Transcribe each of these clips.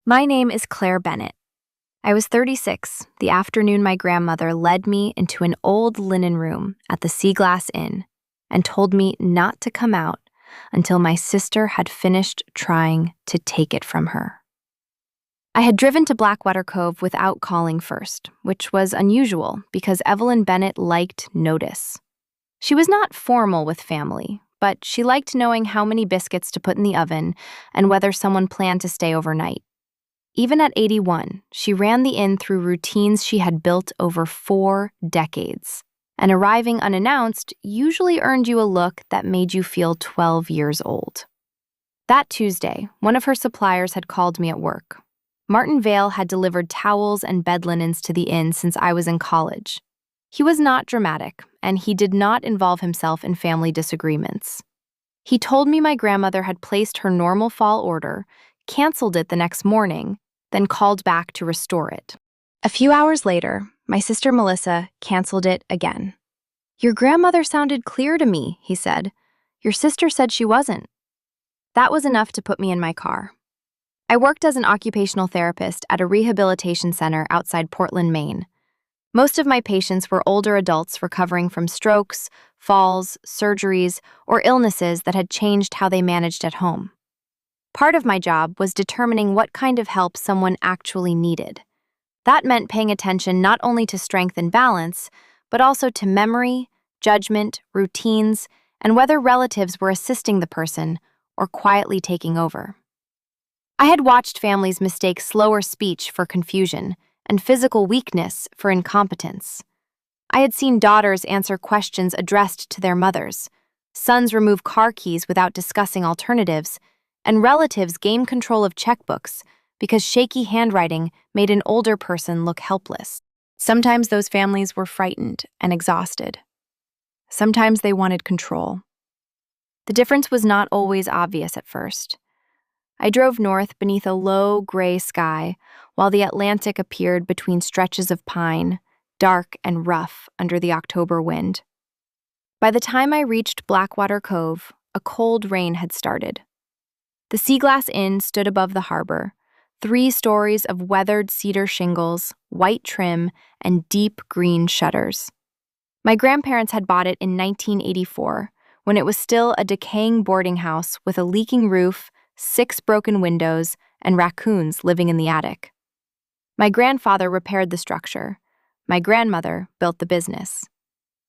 My name is Claire Bennett. I was 36 the afternoon my grandmother led me into an old linen room at the Sea Glass Inn and told me not to come out until my sister had finished trying to take it from her. I had driven to Blackwater Cove without calling first, which was unusual because Evelyn Bennett liked notice. She was not formal with family, but she liked knowing how many biscuits to put in the oven and whether someone planned to stay overnight. Even at 81, she ran the inn through routines she had built over 4 decades, and arriving unannounced usually earned you a look that made you feel 12 years old. That Tuesday, one of her suppliers had called me at work. Martin Vale had delivered towels and bed linens to the inn since I was in college. He was not dramatic, and he did not involve himself in family disagreements. He told me my grandmother had placed her normal fall order, canceled it the next morning, then called back to restore it. A few hours later, my sister Melissa canceled it again. "Your grandmother sounded clear to me," he said. "Your sister said she wasn't." That was enough to put me in my car. I worked as an occupational therapist at a rehabilitation center outside Portland, Maine. Most of my patients were older adults recovering from strokes, falls, surgeries, or illnesses that had changed how they managed at home. Part of my job was determining what kind of help someone actually needed. That meant paying attention not only to strength and balance, but also to memory, judgment, routines, and whether relatives were assisting the person or quietly taking over. I had watched families mistake slower speech for confusion and physical weakness for incompetence. I had seen daughters answer questions addressed to their mothers, sons remove car keys without discussing alternatives, and relatives gain control of checkbooks because shaky handwriting made an older person look helpless. Sometimes those families were frightened and exhausted. Sometimes they wanted control. The difference was not always obvious at first. I drove north beneath a low, gray sky while the Atlantic appeared between stretches of pine, dark and rough under the October wind. By the time I reached Blackwater Cove, a cold rain had started. The Sea Glass Inn stood above the harbor, 3 stories of weathered cedar shingles, white trim, and deep green shutters. My grandparents had bought it in 1984, when it was still a decaying boarding house with a leaking roof, 6 broken windows, and raccoons living in the attic. My grandfather repaired the structure. My grandmother built the business.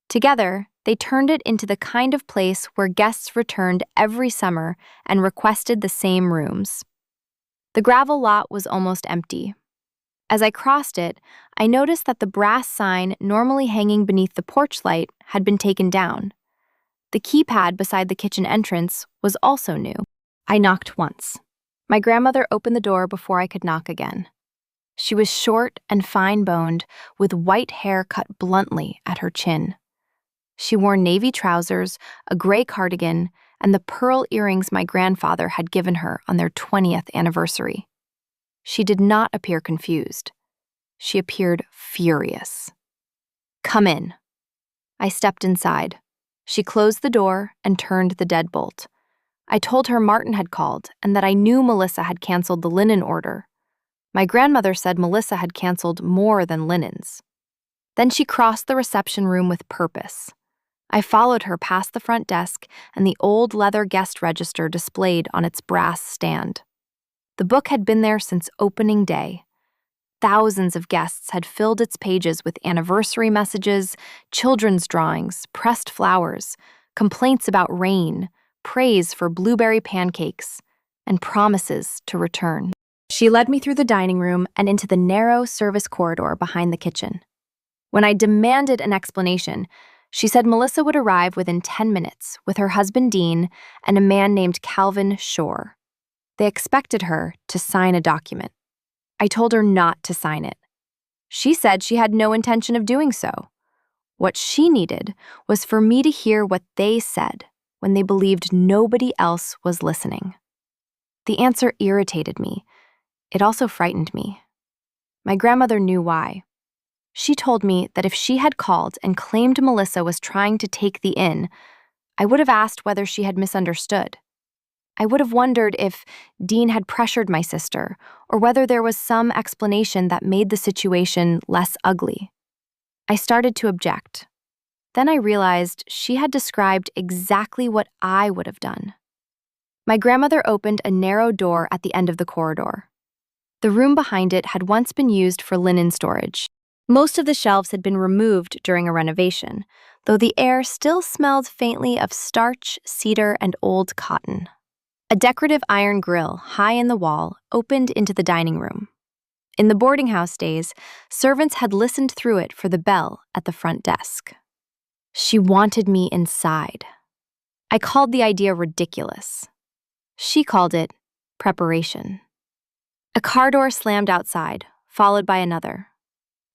Together, they turned it into the kind of place where guests returned every summer and requested the same rooms. The gravel lot was almost empty. As I crossed it, I noticed that the brass sign normally hanging beneath the porch light had been taken down. The keypad beside the kitchen entrance was also new. I knocked once. My grandmother opened the door before I could knock again. She was short and fine-boned, with white hair cut bluntly at her chin. She wore navy trousers, a gray cardigan, and the pearl earrings my grandfather had given her on their 20th anniversary. She did not appear confused. She appeared furious. "Come in." I stepped inside. She closed the door and turned the deadbolt. I told her Martin had called and that I knew Melissa had canceled the linen order. My grandmother said Melissa had canceled more than linens. Then she crossed the reception room with purpose. I followed her past the front desk and the old leather guest register displayed on its brass stand. The book had been there since opening day. Thousands of guests had filled its pages with anniversary messages, children's drawings, pressed flowers, complaints about rain, praise for blueberry pancakes, and promises to return. She led me through the dining room and into the narrow service corridor behind the kitchen. When I demanded an explanation, she said Melissa would arrive within 10 minutes with her husband Dean and a man named Calvin Shore. They expected her to sign a document. I told her not to sign it. She said she had no intention of doing so. What she needed was for me to hear what they said when they believed nobody else was listening. The answer irritated me. It also frightened me. My grandmother knew why. She told me that if she had called and claimed Melissa was trying to take the inn, I would have asked whether she had misunderstood. I would have wondered if Dean had pressured my sister, or whether there was some explanation that made the situation less ugly. I started to object. Then I realized she had described exactly what I would have done. My grandmother opened a narrow door at the end of the corridor. The room behind it had once been used for linen storage. Most of the shelves had been removed during a renovation, though the air still smelled faintly of starch, cedar, and old cotton. A decorative iron grill high in the wall opened into the dining room. In the boarding house days, servants had listened through it for the bell at the front desk. She wanted me inside. I called the idea ridiculous. She called it preparation. A car door slammed outside, followed by another.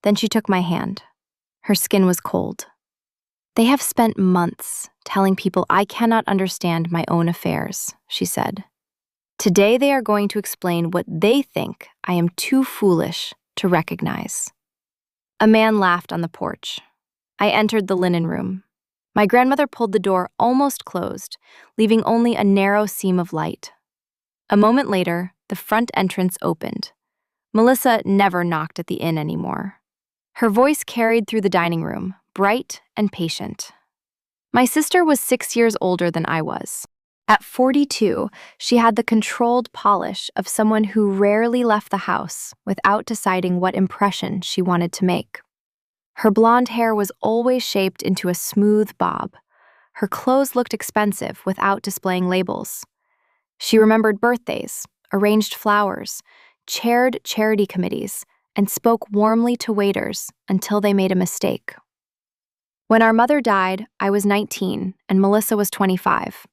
Then she took my hand. Her skin was cold. "They have spent months telling people I cannot understand my own affairs," she said. "Today they are going to explain what they think I am too foolish to recognize." A man laughed on the porch. I entered the linen room. My grandmother pulled the door almost closed, leaving only a narrow seam of light. A moment later, the front entrance opened. Melissa never knocked at the inn anymore. Her voice carried through the dining room, bright and patient. My sister was 6 years older than I was. At 42, she had the controlled polish of someone who rarely left the house without deciding what impression she wanted to make. Her blonde hair was always shaped into a smooth bob. Her clothes looked expensive without displaying labels. She remembered birthdays, arranged flowers, chaired charity committees, and spoke warmly to waiters until they made a mistake. When our mother died, I was 19 and Melissa was 25.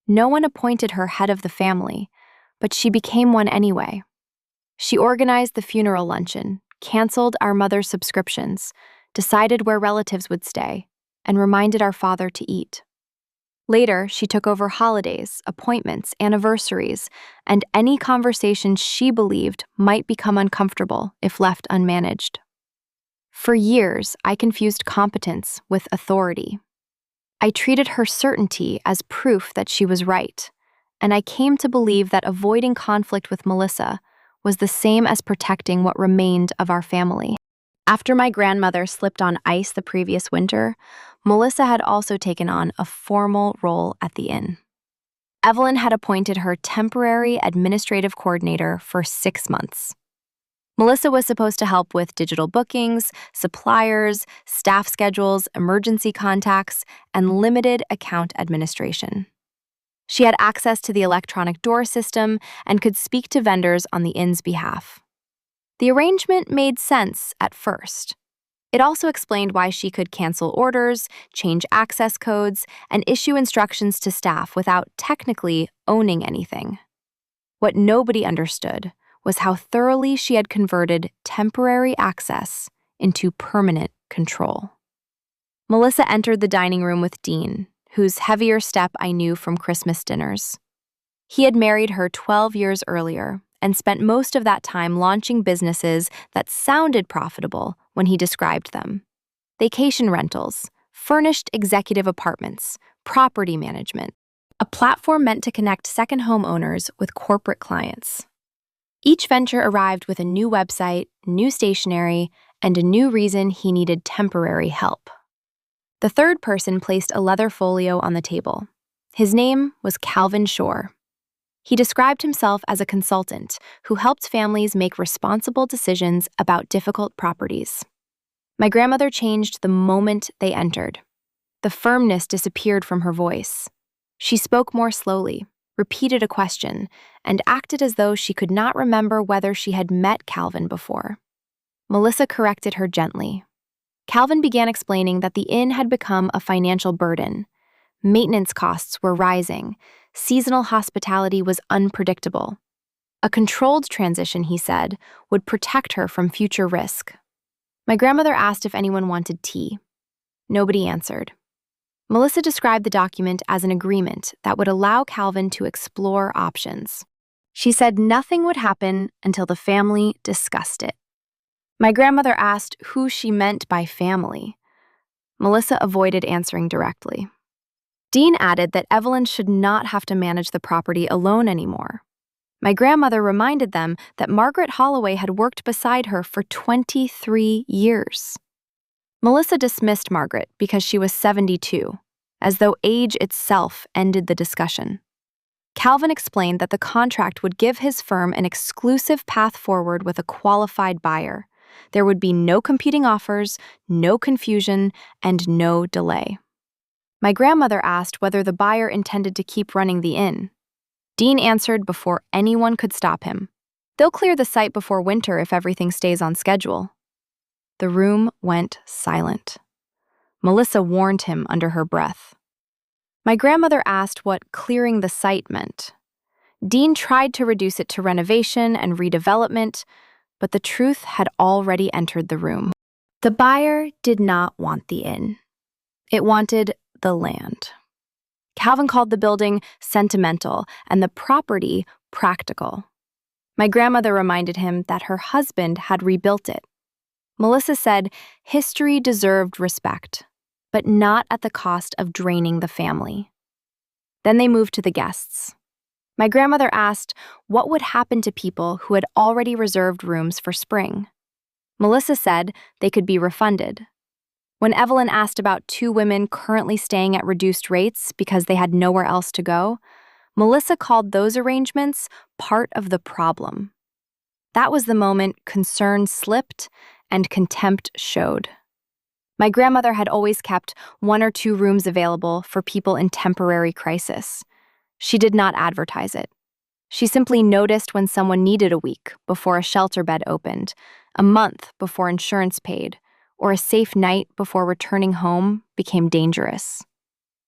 No one appointed her head of the family, but she became one anyway. She organized the funeral luncheon, canceled our mother's subscriptions, decided where relatives would stay, and reminded our father to eat. Later, she took over holidays, appointments, anniversaries, and any conversation she believed might become uncomfortable if left unmanaged. For years, I confused competence with authority. I treated her certainty as proof that she was right, and I came to believe that avoiding conflict with Melissa was the same as protecting what remained of our family. After my grandmother slipped on ice the previous winter, Melissa had also taken on a formal role at the inn. Evelyn had appointed her temporary administrative coordinator for 6 months. Melissa was supposed to help with digital bookings, suppliers, staff schedules, emergency contacts, and limited account administration. She had access to the electronic door system and could speak to vendors on the inn's behalf. The arrangement made sense at first. It also explained why she could cancel orders, change access codes, and issue instructions to staff without technically owning anything. What nobody understood was how thoroughly she had converted temporary access into permanent control. Melissa entered the dining room with Dean, whose heavier step I knew from Christmas dinners. He had married her 12 years earlier and spent most of that time launching businesses that sounded profitable when he described them. Vacation rentals, furnished executive apartments, property management, a platform meant to connect second home owners with corporate clients. Each venture arrived with a new website, new stationery, and a new reason he needed temporary help. The third person placed a leather folio on the table. His name was Calvin Shore. He described himself as a consultant who helped families make responsible decisions about difficult properties. My grandmother changed the moment they entered. The firmness disappeared from her voice. She spoke more slowly, repeated a question, and acted as though she could not remember whether she had met Calvin before. Melissa corrected her gently. Calvin began explaining that the inn had become a financial burden. Maintenance costs were rising. Seasonal hospitality was unpredictable. A controlled transition, he said, would protect her from future risk. My grandmother asked if anyone wanted tea. Nobody answered. Melissa described the document as an agreement that would allow Calvin to explore options. She said nothing would happen until the family discussed it. My grandmother asked who she meant by family. Melissa avoided answering directly. Dean added that Evelyn should not have to manage the property alone anymore. My grandmother reminded them that Margaret Holloway had worked beside her for 23 years. Melissa dismissed Margaret because she was 72, as though age itself ended the discussion. Calvin explained that the contract would give his firm an exclusive path forward with a qualified buyer. There would be no competing offers, no confusion, and no delay. My grandmother asked whether the buyer intended to keep running the inn. Dean answered before anyone could stop him. They'll clear the site before winter if everything stays on schedule. The room went silent. Melissa warned him under her breath. My grandmother asked what clearing the site meant. Dean tried to reduce it to renovation and redevelopment, but the truth had already entered the room. The buyer did not want the inn. It wanted the land. Calvin called the building sentimental and the property practical. My grandmother reminded him that her husband had rebuilt it. Melissa said history deserved respect, but not at the cost of draining the family. Then they moved to the guests. My grandmother asked what would happen to people who had already reserved rooms for spring. Melissa said they could be refunded. When Evelyn asked about 2 women currently staying at reduced rates because they had nowhere else to go, Melissa called those arrangements part of the problem. That was the moment concern slipped and contempt showed. My grandmother had always kept 1 or 2 rooms available for people in temporary crisis. She did not advertise it. She simply noticed when someone needed a week before a shelter bed opened, a month before insurance paid, or a safe night before returning home became dangerous.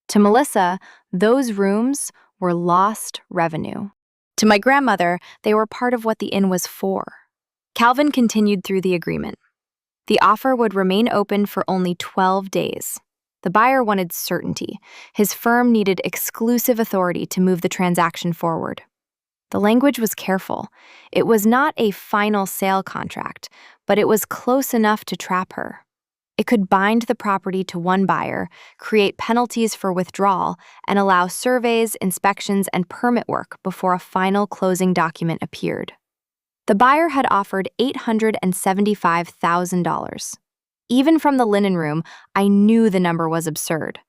To Melissa, those rooms were lost revenue. To my grandmother, they were part of what the inn was for. Calvin continued through the agreement. The offer would remain open for only 12 days. The buyer wanted certainty. His firm needed exclusive authority to move the transaction forward. The language was careful. It was not a final sale contract, but it was close enough to trap her. It could bind the property to one buyer, create penalties for withdrawal, and allow surveys, inspections, and permit work before a final closing document appeared. The buyer had offered $875,000. Even from the linen room, I knew the number was absurd.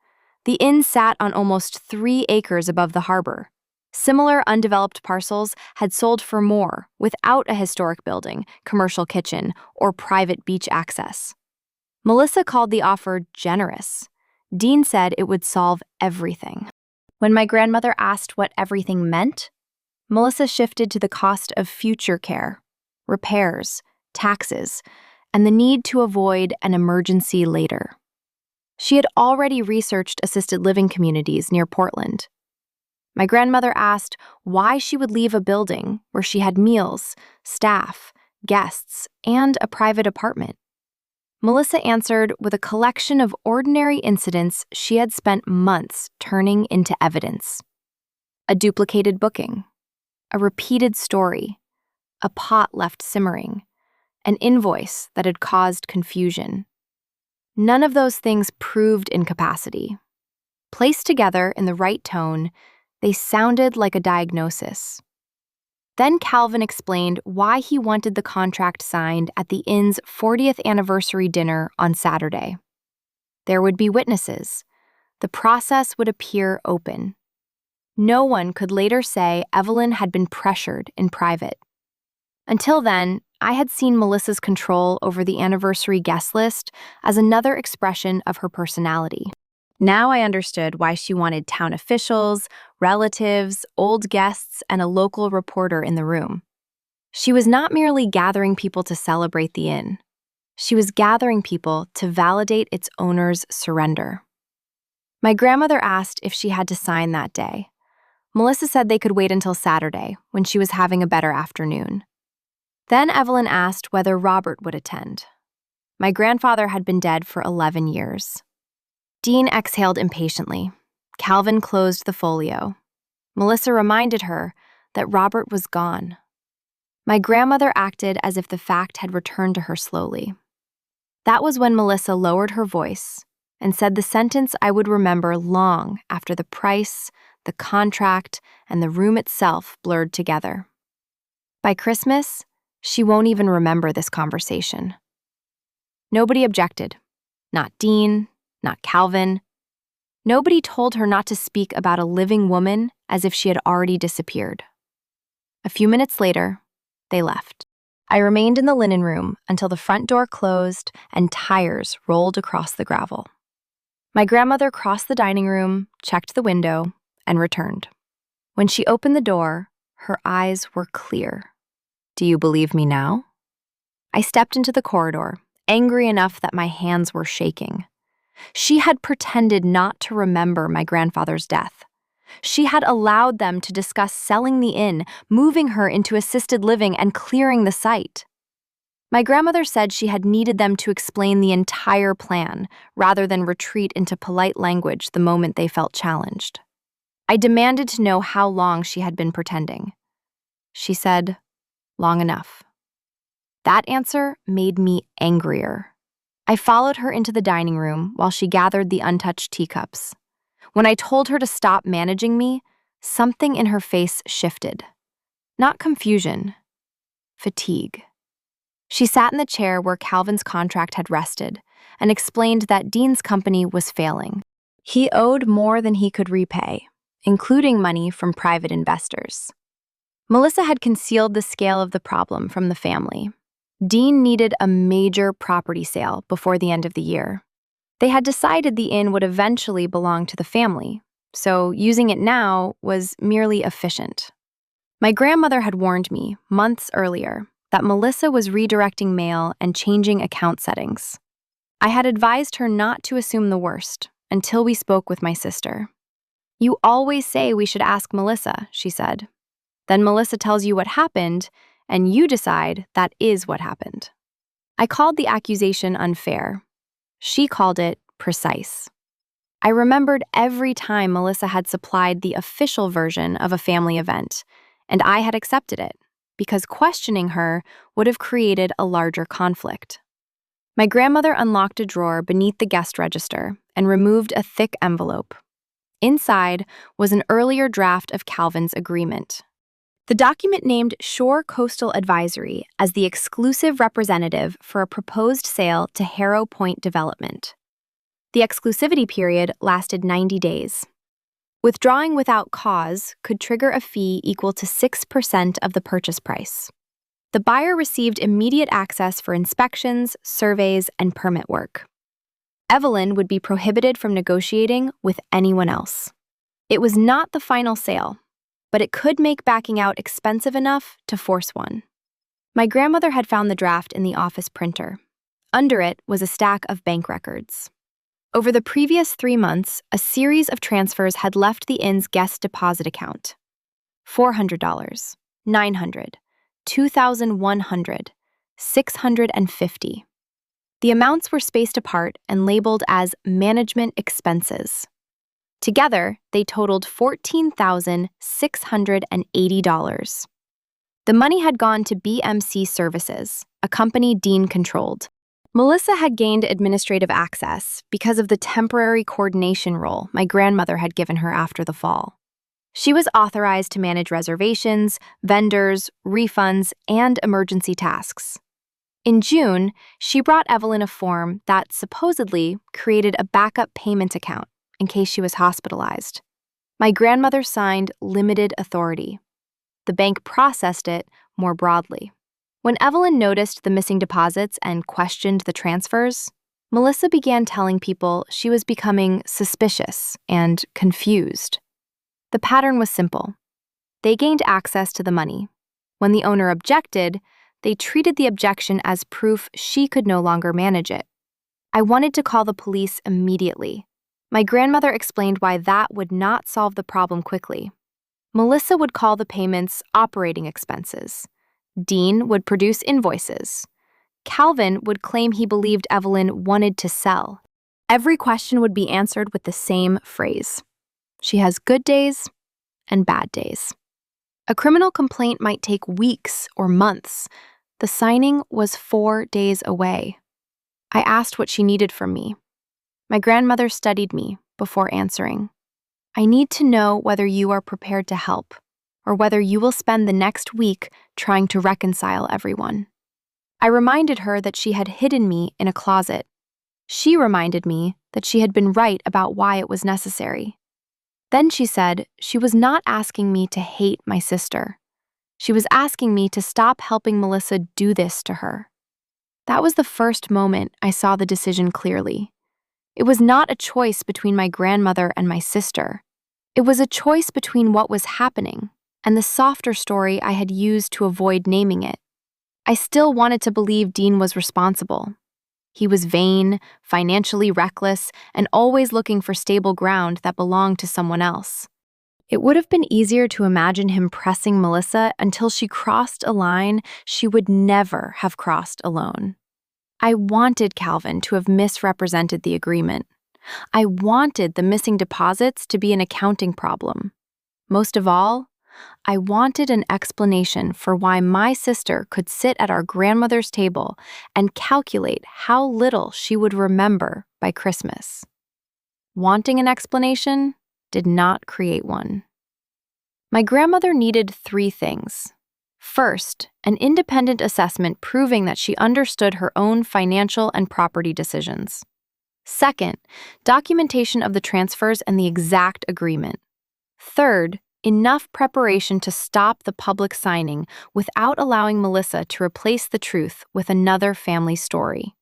The inn sat on almost 3 acres above the harbor. Similar undeveloped parcels had sold for more without a historic building, commercial kitchen, or private beach access. Melissa called the offer generous. Dean said it would solve everything. When my grandmother asked what everything meant, Melissa shifted to the cost of future care, repairs, taxes, and the need to avoid an emergency later. She had already researched assisted living communities near Portland. My grandmother asked why she would leave a building where she had meals, staff, guests, and a private apartment. Melissa answered with a collection of ordinary incidents she had spent months turning into evidence. A duplicated booking, a repeated story, a pot left simmering, an invoice that had caused confusion. None of those things proved incapacity. Placed together in the right tone, they sounded like a diagnosis. Then Calvin explained why he wanted the contract signed at the inn's 40th anniversary dinner on Saturday. There would be witnesses. The process would appear open. No one could later say Evelyn had been pressured in private. Until then, I had seen Melissa's control over the anniversary guest list as another expression of her personality. Now I understood why she wanted town officials, relatives, old guests, and a local reporter in the room. She was not merely gathering people to celebrate the inn. She was gathering people to validate its owner's surrender. My grandmother asked if she had to sign that day. Melissa said they could wait until Saturday, when she was having a better afternoon. Then Evelyn asked whether Robert would attend. My grandfather had been dead for 11 years. Dean exhaled impatiently. Calvin closed the folio. Melissa reminded her that Robert was gone. My grandmother acted as if the fact had returned to her slowly. That was when Melissa lowered her voice, and said the sentence I would remember long after the price, the contract, and the room itself blurred together. By Christmas, she won't even remember this conversation. Nobody objected. Not Dean, not Calvin. Nobody told her not to speak about a living woman as if she had already disappeared. A few minutes later, they left. I remained in the linen room until the front door closed and tires rolled across the gravel. My grandmother crossed the dining room, checked the window, and returned. When she opened the door, her eyes were clear. "Do you believe me now?" I stepped into the corridor, angry enough that my hands were shaking. She had pretended not to remember my grandfather's death. She had allowed them to discuss selling the inn, moving her into assisted living, and clearing the site. My grandmother said she had needed them to explain the entire plan rather than retreat into polite language the moment they felt challenged. I demanded to know how long she had been pretending. She said, "Long enough." That answer made me angrier. I followed her into the dining room while she gathered the untouched teacups. When I told her to stop managing me, something in her face shifted. Not confusion, fatigue. She sat in the chair where Calvin's contract had rested and explained that Dean's company was failing. He owed more than he could repay, including money from private investors. Melissa had concealed the scale of the problem from the family. Dean needed a major property sale before the end of the year. They had decided the inn would eventually belong to the family, so using it now was merely efficient. My grandmother had warned me months earlier that Melissa was redirecting mail and changing account settings. I had advised her not to assume the worst until we spoke with my sister. "You always say we should ask Melissa," she said. "Then Melissa tells you what happened, and you decide that is what happened." I called the accusation unfair. She called it precise. I remembered every time Melissa had supplied the official version of a family event, and I had accepted it, because questioning her would have created a larger conflict. My grandmother unlocked a drawer beneath the guest register and removed a thick envelope. Inside was an earlier draft of Calvin's agreement. The document named Shore Coastal Advisory as the exclusive representative for a proposed sale to Harrow Point Development. The exclusivity period lasted 90 days. Withdrawing without cause could trigger a fee equal to 6% of the purchase price. The buyer received immediate access for inspections, surveys, and permit work. Evelyn would be prohibited from negotiating with anyone else. It was not the final sale, but it could make backing out expensive enough to force one. My grandmother had found the draft in the office printer. Under it was a stack of bank records. Over the previous 3 months, a series of transfers had left the inn's guest deposit account. $400, $900, $2,100, $650. The amounts were spaced apart and labeled as management expenses. Together, they totaled $14,680. The money had gone to BMC Services, a company Dean controlled. Melissa had gained administrative access because of the temporary coordination role my grandmother had given her after the fall. She was authorized to manage reservations, vendors, refunds, and emergency tasks. In June, she brought Evelyn a form that supposedly created a backup payment account in case she was hospitalized. My grandmother signed limited authority. The bank processed it more broadly. When Evelyn noticed the missing deposits and questioned the transfers, Melissa began telling people she was becoming suspicious and confused. The pattern was simple. They gained access to the money. When the owner objected, they treated the objection as proof she could no longer manage it. I wanted to call the police immediately. My grandmother explained why that would not solve the problem quickly. Melissa would call the payments operating expenses. Dean would produce invoices. Calvin would claim he believed Evelyn wanted to sell. Every question would be answered with the same phrase. She has good days and bad days. A criminal complaint might take weeks or months. The signing was 4 days away. I asked what she needed from me. My grandmother studied me before answering. I need to know whether you are prepared to help, or whether you will spend the next week trying to reconcile everyone. I reminded her that she had hidden me in a closet. She reminded me that she had been right about why it was necessary. Then she said she was not asking me to hate my sister. She was asking me to stop helping Melissa do this to her. That was the first moment I saw the decision clearly. It was not a choice between my grandmother and my sister. It was a choice between what was happening and the softer story I had used to avoid naming it. I still wanted to believe Dean was responsible. He was vain, financially reckless, and always looking for stable ground that belonged to someone else. It would have been easier to imagine him pressing Melissa until she crossed a line she would never have crossed alone. I wanted Calvin to have misrepresented the agreement. I wanted the missing deposits to be an accounting problem. Most of all, I wanted an explanation for why my sister could sit at our grandmother's table and calculate how little she would remember by Christmas. Wanting an explanation did not create one. My grandmother needed 3 things. First, an independent assessment proving that she understood her own financial and property decisions. Second, documentation of the transfers and the exact agreement. Third, enough preparation to stop the public signing without allowing Melissa to replace the truth with another family story.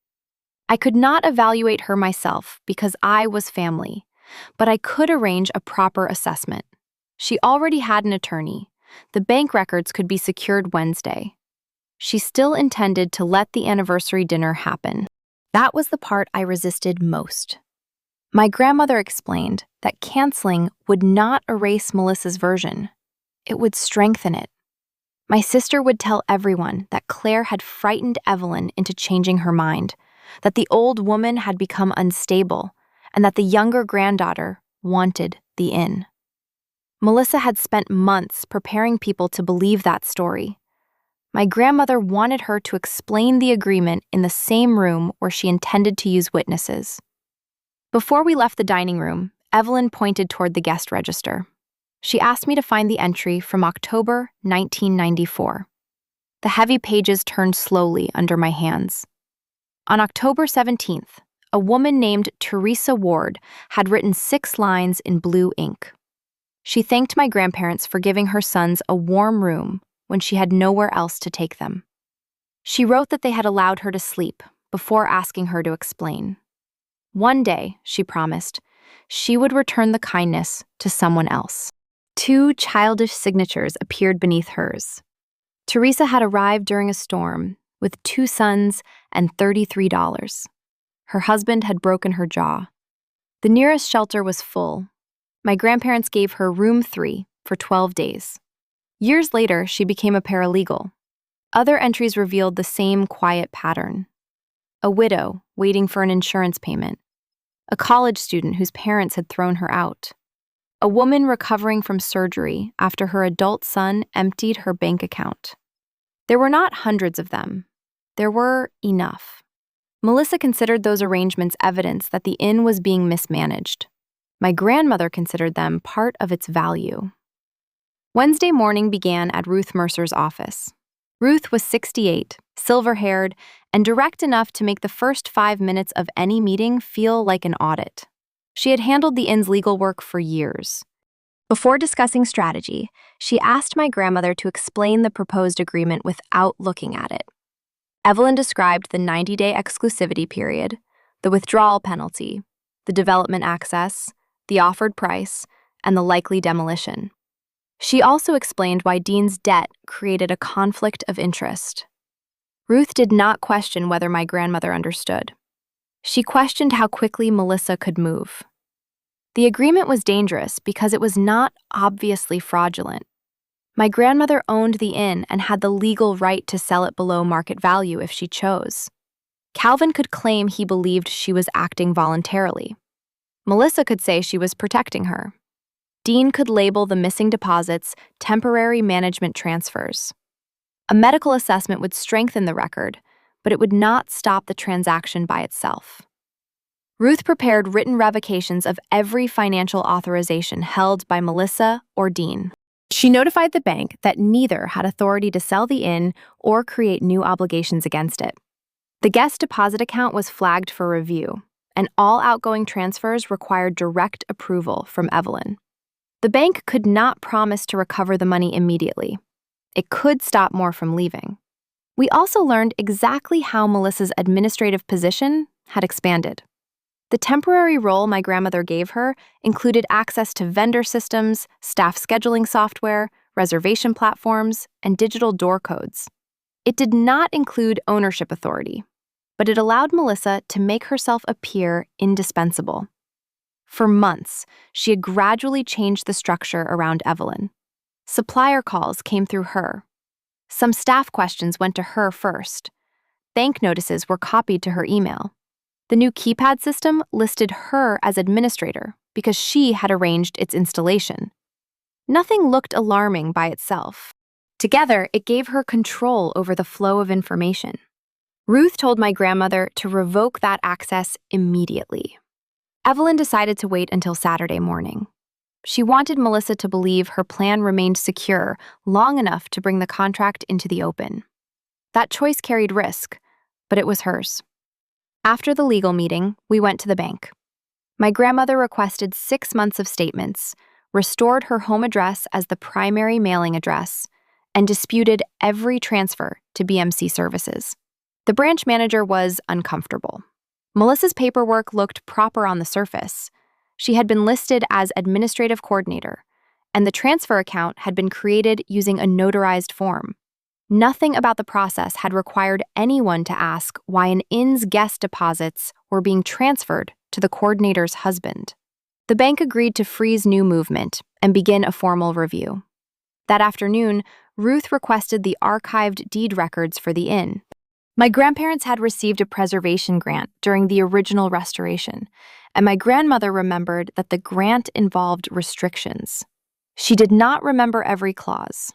I could not evaluate her myself because I was family, but I could arrange a proper assessment. She already had an attorney. The bank records could be secured Wednesday. She still intended to let the anniversary dinner happen. That was the part I resisted most. My grandmother explained that canceling would not erase Melissa's version. It would strengthen it. My sister would tell everyone that Claire had frightened Evelyn into changing her mind, that the old woman had become unstable, and that the younger granddaughter wanted the inn. Melissa had spent months preparing people to believe that story. My grandmother wanted her to explain the agreement in the same room where she intended to use witnesses. Before we left the dining room, Evelyn pointed toward the guest register. She asked me to find the entry from October 1994. The heavy pages turned slowly under my hands. On October 17th, a woman named Teresa Ward had written 6 lines in blue ink. She thanked my grandparents for giving her sons a warm room when she had nowhere else to take them. She wrote that they had allowed her to sleep before asking her to explain. One day, she promised, she would return the kindness to someone else. 2 childish signatures appeared beneath hers. Teresa had arrived during a storm with 2 sons and $33. Her husband had broken her jaw. The nearest shelter was full. My grandparents gave her room 3 for 12 days. Years later, she became a paralegal. Other entries revealed the same quiet pattern. A widow waiting for an insurance payment. A college student whose parents had thrown her out. A woman recovering from surgery after her adult son emptied her bank account. There were not hundreds of them. There were enough. Melissa considered those arrangements evidence that the inn was being mismanaged. My grandmother considered them part of its value. Wednesday morning began at Ruth Mercer's office. Ruth was 68, silver-haired, and direct enough to make the first 5 minutes of any meeting feel like an audit. She had handled the inn's legal work for years. Before discussing strategy, she asked my grandmother to explain the proposed agreement without looking at it. Evelyn described the 90-day exclusivity period, the withdrawal penalty, the development access, the offered price, and the likely demolition. She also explained why Dean's debt created a conflict of interest. Ruth did not question whether my grandmother understood. She questioned how quickly Melissa could move. The agreement was dangerous because it was not obviously fraudulent. My grandmother owned the inn and had the legal right to sell it below market value if she chose. Calvin could claim he believed she was acting voluntarily. Melissa could say she was protecting her. Dean could label the missing deposits temporary management transfers. A medical assessment would strengthen the record, but it would not stop the transaction by itself. Ruth prepared written revocations of every financial authorization held by Melissa or Dean. She notified the bank that neither had authority to sell the inn or create new obligations against it. The guest deposit account was flagged for review, and all outgoing transfers required direct approval from Evelyn. The bank could not promise to recover the money immediately. It could stop more from leaving. We also learned exactly how Melissa's administrative position had expanded. The temporary role my grandmother gave her included access to vendor systems, staff scheduling software, reservation platforms, and digital door codes. It did not include ownership authority, but it allowed Melissa to make herself appear indispensable. For months, she had gradually changed the structure around Evelyn. Supplier calls came through her. Some staff questions went to her first. Bank notices were copied to her email. The new keypad system listed her as administrator because she had arranged its installation. Nothing looked alarming by itself. Together, it gave her control over the flow of information. Ruth told my grandmother to revoke that access immediately. Evelyn decided to wait until Saturday morning. She wanted Melissa to believe her plan remained secure long enough to bring the contract into the open. That choice carried risk, but it was hers. After the legal meeting, we went to the bank. My grandmother requested 6 months of statements, restored her home address as the primary mailing address, and disputed every transfer to BMC Services. The branch manager was uncomfortable. Melissa's paperwork looked proper on the surface. She had been listed as administrative coordinator, and the transfer account had been created using a notarized form. Nothing about the process had required anyone to ask why an inn's guest deposits were being transferred to the coordinator's husband. The bank agreed to freeze new movement and begin a formal review. That afternoon, Ruth requested the archived deed records for the inn. My grandparents had received a preservation grant during the original restoration, and my grandmother remembered that the grant involved restrictions. She did not remember every clause.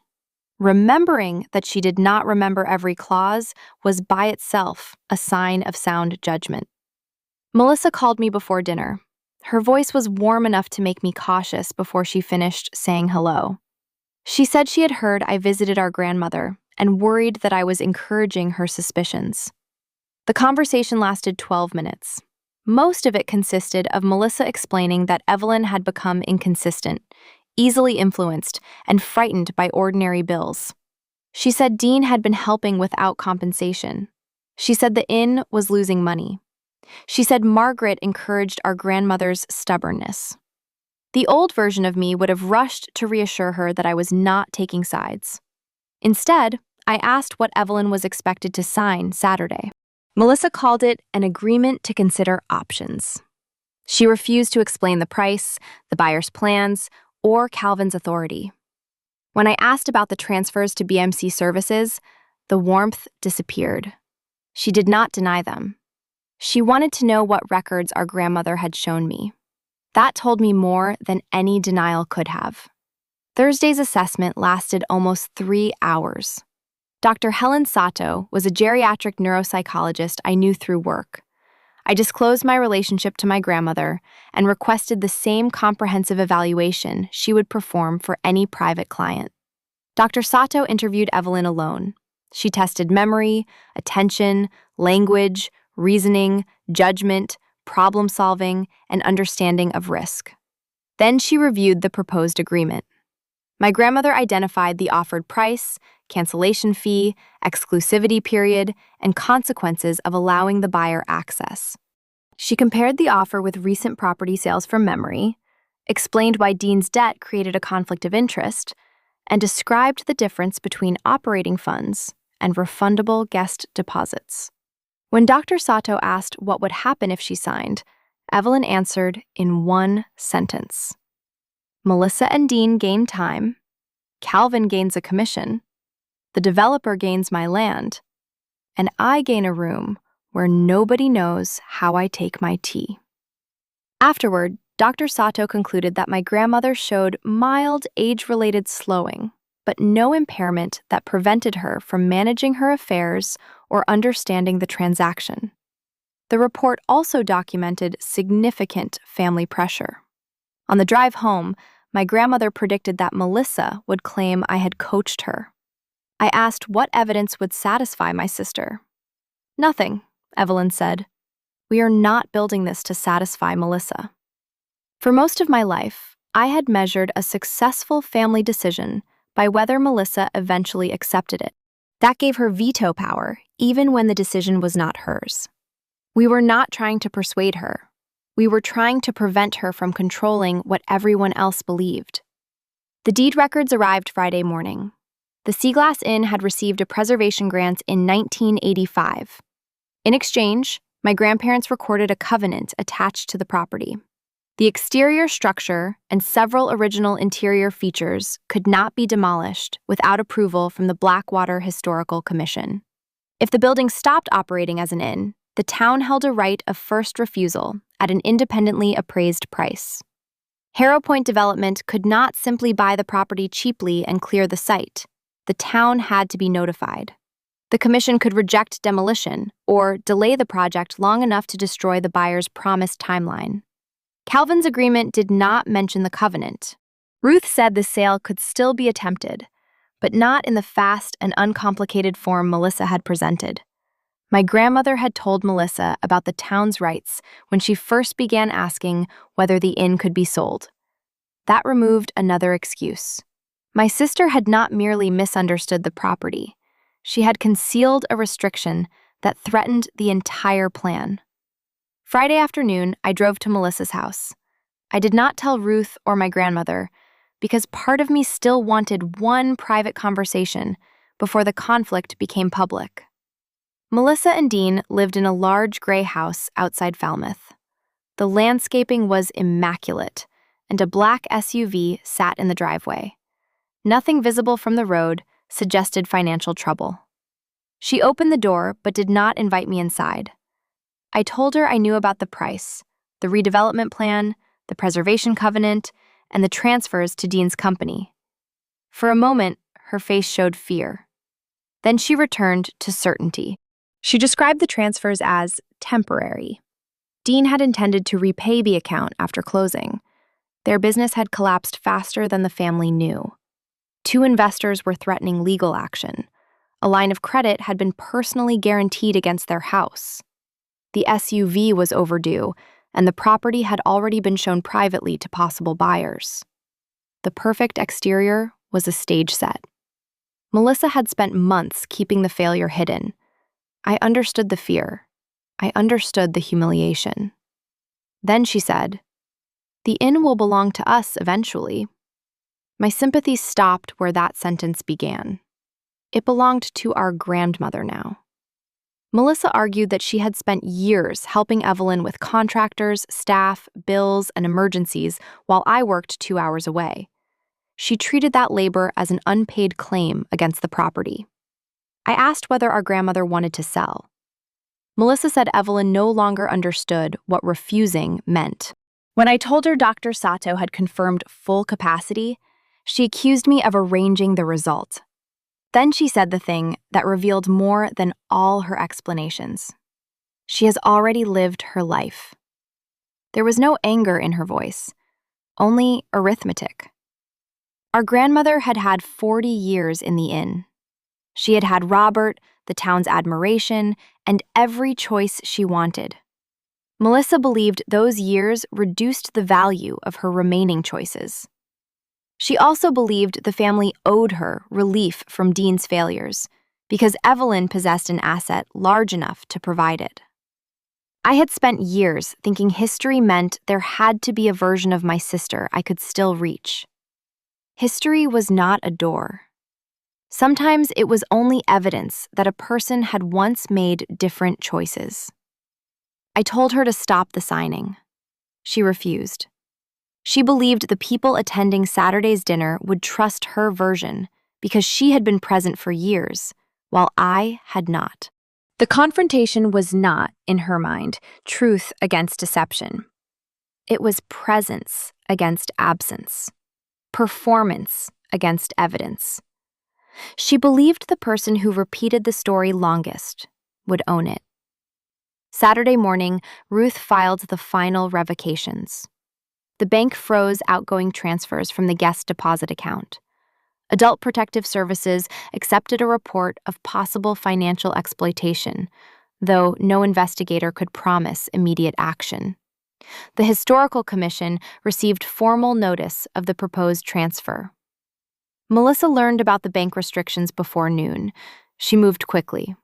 Remembering that she did not remember every clause was by itself a sign of sound judgment. Melissa called me before dinner. Her voice was warm enough to make me cautious before she finished saying hello. She said she had heard I visited our grandmother and worried that I was encouraging her suspicions. The conversation lasted 12 minutes. Most of it consisted of Melissa explaining that Evelyn had become inconsistent, easily influenced, and frightened by ordinary bills. She said Dean had been helping without compensation. She said the inn was losing money. She said Margaret encouraged our grandmother's stubbornness. The old version of me would have rushed to reassure her that I was not taking sides. Instead, I asked what Evelyn was expected to sign Saturday. Melissa called it an agreement to consider options. She refused to explain the price, the buyer's plans, or Calvin's authority. When I asked about the transfers to BMC Services, the warmth disappeared. She did not deny them. She wanted to know what records our grandmother had shown me. That told me more than any denial could have. Thursday's assessment lasted almost 3 hours. Dr. Helen Sato was a geriatric neuropsychologist I knew through work. I disclosed my relationship to my grandmother and requested the same comprehensive evaluation she would perform for any private client. Dr. Sato interviewed Evelyn alone. She tested memory, attention, language, reasoning, judgment, problem-solving, and understanding of risk. Then she reviewed the proposed agreement. My grandmother identified the offered price, cancellation fee, exclusivity period, and consequences of allowing the buyer access. She compared the offer with recent property sales from memory, explained why Dean's debt created a conflict of interest, and described the difference between operating funds and refundable guest deposits. When Dr. Sato asked what would happen if she signed, Evelyn answered in one sentence. Melissa and Dean gain time, Calvin gains a commission, the developer gains my land, and I gain a room where nobody knows how I take my tea. Afterward, Dr. Sato concluded that my grandmother showed mild age-related slowing, but no impairment that prevented her from managing her affairs or understanding the transaction. The report also documented significant family pressure. On the drive home, my grandmother predicted that Melissa would claim I had coached her. I asked what evidence would satisfy my sister. "Nothing," Evelyn said. "We are not building this to satisfy Melissa." For most of my life, I had measured a successful family decision by whether Melissa eventually accepted it. That gave her veto power, even when the decision was not hers. We were not trying to persuade her. We were trying to prevent her from controlling what everyone else believed. The deed records arrived Friday morning. The Seaglass Inn had received a preservation grant in 1985. In exchange, my grandparents recorded a covenant attached to the property. The exterior structure and several original interior features could not be demolished without approval from the Blackwater Historical Commission. If the building stopped operating as an inn, the town held a right of first refusal at an independently appraised price. Harrow Point Development could not simply buy the property cheaply and clear the site. The town had to be notified. The commission could reject demolition or delay the project long enough to destroy the buyer's promised timeline. Calvin's agreement did not mention the covenant. Ruth said the sale could still be attempted, but not in the fast and uncomplicated form Melissa had presented. My grandmother had told Melissa about the town's rights when she first began asking whether the inn could be sold. That removed another excuse. My sister had not merely misunderstood the property. She had concealed a restriction that threatened the entire plan. Friday afternoon, I drove to Melissa's house. I did not tell Ruth or my grandmother because part of me still wanted one private conversation before the conflict became public. Melissa and Dean lived in a large gray house outside Falmouth. The landscaping was immaculate, and a black SUV sat in the driveway. Nothing visible from the road suggested financial trouble. She opened the door but did not invite me inside. I told her I knew about the price, the redevelopment plan, the preservation covenant, and the transfers to Dean's company. For a moment, her face showed fear. Then she returned to certainty. She described the transfers as temporary. Dean had intended to repay the account after closing. Their business had collapsed faster than the family knew. 2 investors were threatening legal action. A line of credit had been personally guaranteed against their house. The SUV was overdue, and the property had already been shown privately to possible buyers. The perfect exterior was a stage set. Melissa had spent months keeping the failure hidden. I understood the fear. I understood the humiliation. Then she said, "The inn will belong to us eventually." My sympathy stopped where that sentence began. It belonged to our grandmother now. Melissa argued that she had spent years helping Evelyn with contractors, staff, bills, and emergencies while I worked 2 hours away. She treated that labor as an unpaid claim against the property. I asked whether our grandmother wanted to sell. Melissa said Evelyn no longer understood what refusing meant. When I told her Dr. Sato had confirmed full capacity, she accused me of arranging the result. Then she said the thing that revealed more than all her explanations. She has already lived her life. There was no anger in her voice, only arithmetic. Our grandmother had had 40 years in the inn. She had had Robert, the town's admiration, and every choice she wanted. Melissa believed those years reduced the value of her remaining choices. She also believed the family owed her relief from Dean's failures because Evelyn possessed an asset large enough to provide it. I had spent years thinking history meant there had to be a version of my sister I could still reach. History was not a door. Sometimes it was only evidence that a person had once made different choices. I told her to stop the signing. She refused. She believed the people attending Saturday's dinner would trust her version because she had been present for years, while I had not. The confrontation was not, in her mind, truth against deception. It was presence against absence, performance against evidence. She believed the person who repeated the story longest would own it. Saturday morning, Ruth filed the final revocations. The bank froze outgoing transfers from the guest deposit account. Adult Protective Services accepted a report of possible financial exploitation, though no investigator could promise immediate action. The Historical Commission received formal notice of the proposed transfer. Melissa learned about the bank restrictions before noon. She moved quickly.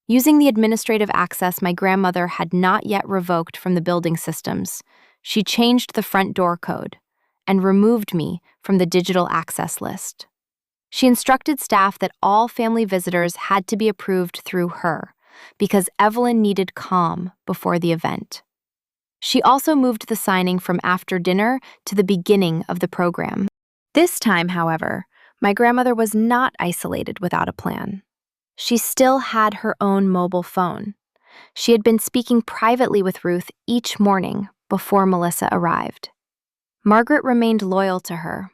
Using the administrative access my grandmother had not yet revoked from the building systems, she changed the front door code and removed me from the digital access list. She instructed staff that all family visitors had to be approved through her because Evelyn needed calm before the event. She also moved the signing from after dinner to the beginning of the program. This time, however, my grandmother was not isolated without a plan. She still had her own mobile phone. She had been speaking privately with Ruth each morning before Melissa arrived. Margaret remained loyal to her.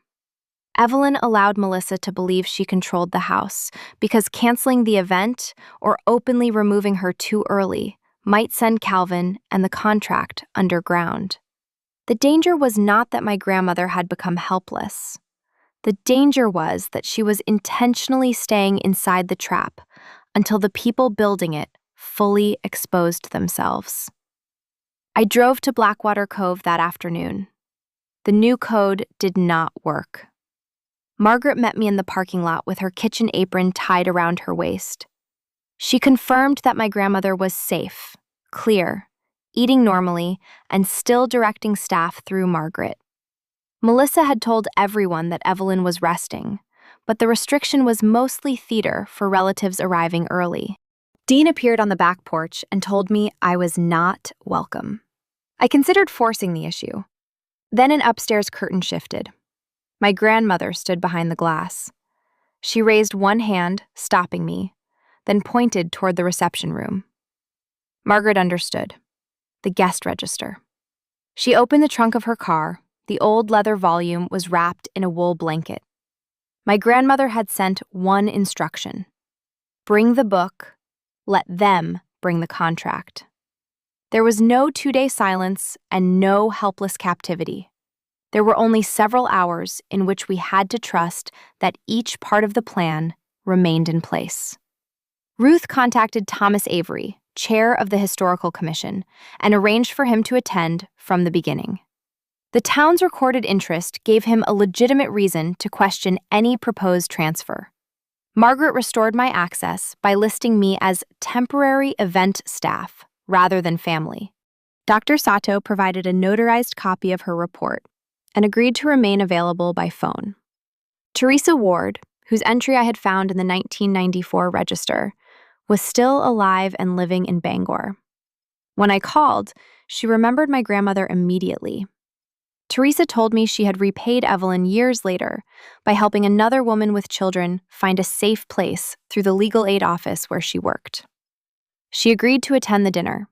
Evelyn allowed Melissa to believe she controlled the house because canceling the event or openly removing her too early might send Calvin and the contract underground. The danger was not that my grandmother had become helpless. The danger was that she was intentionally staying inside the trap until the people building it fully exposed themselves. I drove to Blackwater Cove that afternoon. The new code did not work. Margaret met me in the parking lot with her kitchen apron tied around her waist. She confirmed that my grandmother was safe, clear, eating normally, and still directing staff through Margaret. Melissa had told everyone that Evelyn was resting, but the restriction was mostly theater for relatives arriving early. Dean appeared on the back porch and told me I was not welcome. I considered forcing the issue. Then an upstairs curtain shifted. My grandmother stood behind the glass. She raised one hand, stopping me, then pointed toward the reception room. Margaret understood. The guest register. She opened the trunk of her car. The old leather volume was wrapped in a wool blanket. My grandmother had sent one instruction. Bring the book. Let them bring the contract. There was no 2-day silence and no helpless captivity. There were only several hours in which we had to trust that each part of the plan remained in place. Ruth contacted Thomas Avery, chair of the Historical Commission, and arranged for him to attend from the beginning. The town's recorded interest gave him a legitimate reason to question any proposed transfer. Margaret restored my access by listing me as temporary event staff rather than family. Dr. Sato provided a notarized copy of her report and agreed to remain available by phone. Teresa Ward, whose entry I had found in the 1994 register, was still alive and living in Bangor. When I called, she remembered my grandmother immediately. Teresa told me she had repaid Evelyn years later by helping another woman with children find a safe place through the legal aid office where she worked. She agreed to attend the dinner.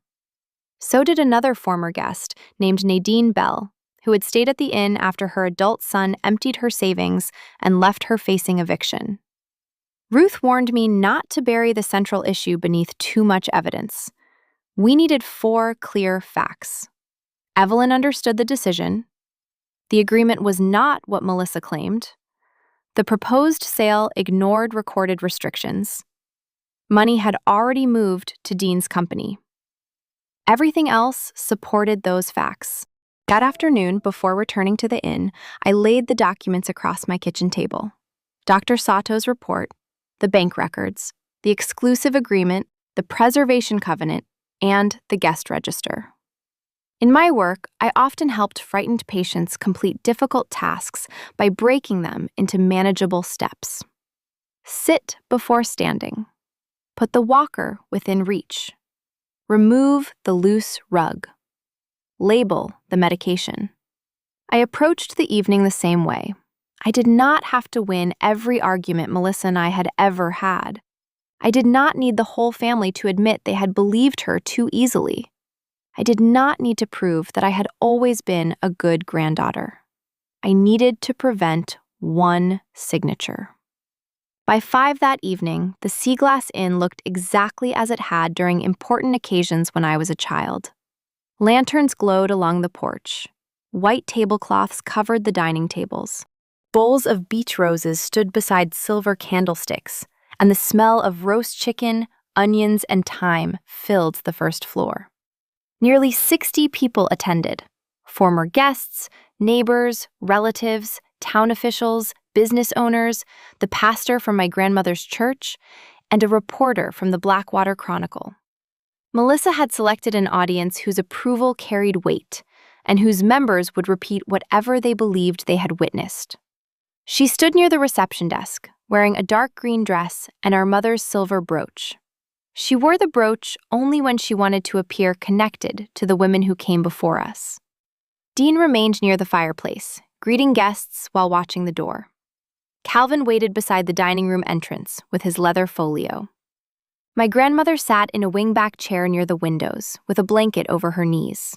So did another former guest named Nadine Bell, who had stayed at the inn after her adult son emptied her savings and left her facing eviction. Ruth warned me not to bury the central issue beneath too much evidence. We needed 4 clear facts. Evelyn understood the decision. The agreement was not what Melissa claimed. The proposed sale ignored recorded restrictions. Money had already moved to Dean's company. Everything else supported those facts. That afternoon, before returning to the inn, I laid the documents across my kitchen table. Dr. Sato's report, the bank records, the exclusive agreement, the preservation covenant, and the guest register. In my work, I often helped frightened patients complete difficult tasks by breaking them into manageable steps. Sit before standing. Put the walker within reach. Remove the loose rug. Label the medication. I approached the evening the same way. I did not have to win every argument Melissa and I had ever had. I did not need the whole family to admit they had believed her too easily. I did not need to prove that I had always been a good granddaughter. I needed to prevent one signature. By 5 that evening, the Sea Glass Inn looked exactly as it had during important occasions when I was a child. Lanterns glowed along the porch. White tablecloths covered the dining tables. Bowls of beach roses stood beside silver candlesticks, and the smell of roast chicken, onions, and thyme filled the first floor. Nearly 60 people attended: former guests, neighbors, relatives, town officials, business owners, the pastor from my grandmother's church, and a reporter from the Blackwater Chronicle. Melissa had selected an audience whose approval carried weight, and whose members would repeat whatever they believed they had witnessed. She stood near the reception desk, wearing a dark green dress and our mother's silver brooch. She wore the brooch only when she wanted to appear connected to the women who came before us. Dean remained near the fireplace, greeting guests while watching the door. Calvin waited beside the dining room entrance with his leather folio. My grandmother sat in a wingback chair near the windows, with a blanket over her knees.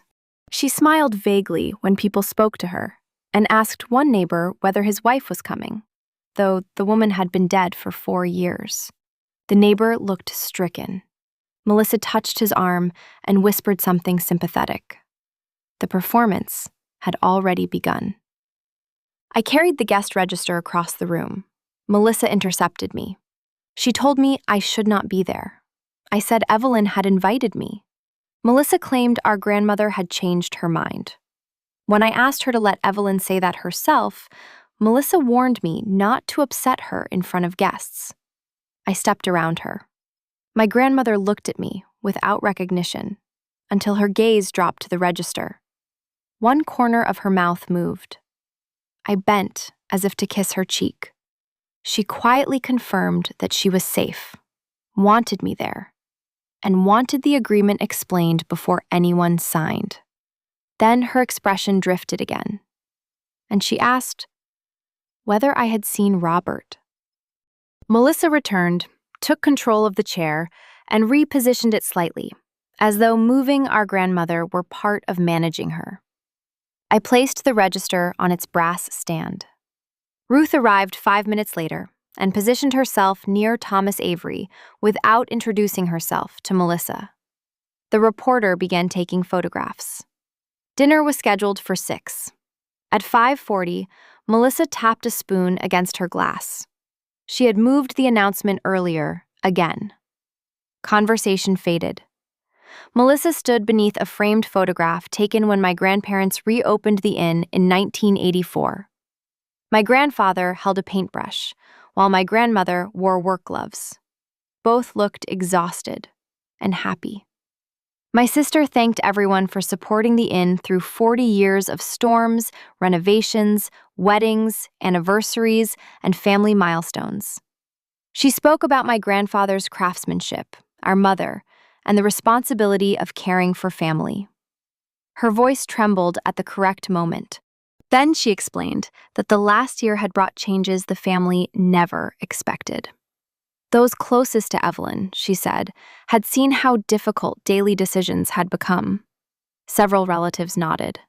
She smiled vaguely when people spoke to her, and asked one neighbor whether his wife was coming, though the woman had been dead for 4 years. The neighbor looked stricken. Melissa touched his arm and whispered something sympathetic. The performance had already begun. I carried the guest register across the room. Melissa intercepted me. She told me I should not be there. I said Evelyn had invited me. Melissa claimed our grandmother had changed her mind. When I asked her to let Evelyn say that herself, Melissa warned me not to upset her in front of guests. I stepped around her. My grandmother looked at me without recognition until her gaze dropped to the register. One corner of her mouth moved. I bent as if to kiss her cheek. She quietly confirmed that she was safe, wanted me there, and wanted the agreement explained before anyone signed. Then her expression drifted again, and she asked whether I had seen Robert. Melissa returned, took control of the chair, and repositioned it slightly, as though moving our grandmother were part of managing her. I placed the register on its brass stand. Ruth arrived 5 minutes later and positioned herself near Thomas Avery without introducing herself to Melissa. The reporter began taking photographs. Dinner was scheduled for 6. At 5:40, Melissa tapped a spoon against her glass. She had moved the announcement earlier, again. Conversation faded. Melissa stood beneath a framed photograph taken when my grandparents reopened the inn in 1984. My grandfather held a paintbrush, while my grandmother wore work gloves. Both looked exhausted and happy. My sister thanked everyone for supporting the inn through 40 years of storms, renovations, weddings, anniversaries, and family milestones. She spoke about my grandfather's craftsmanship, our mother, and the responsibility of caring for family. Her voice trembled at the correct moment. Then she explained that the last year had brought changes the family never expected. Those closest to Evelyn, she said, had seen how difficult daily decisions had become. Several relatives nodded.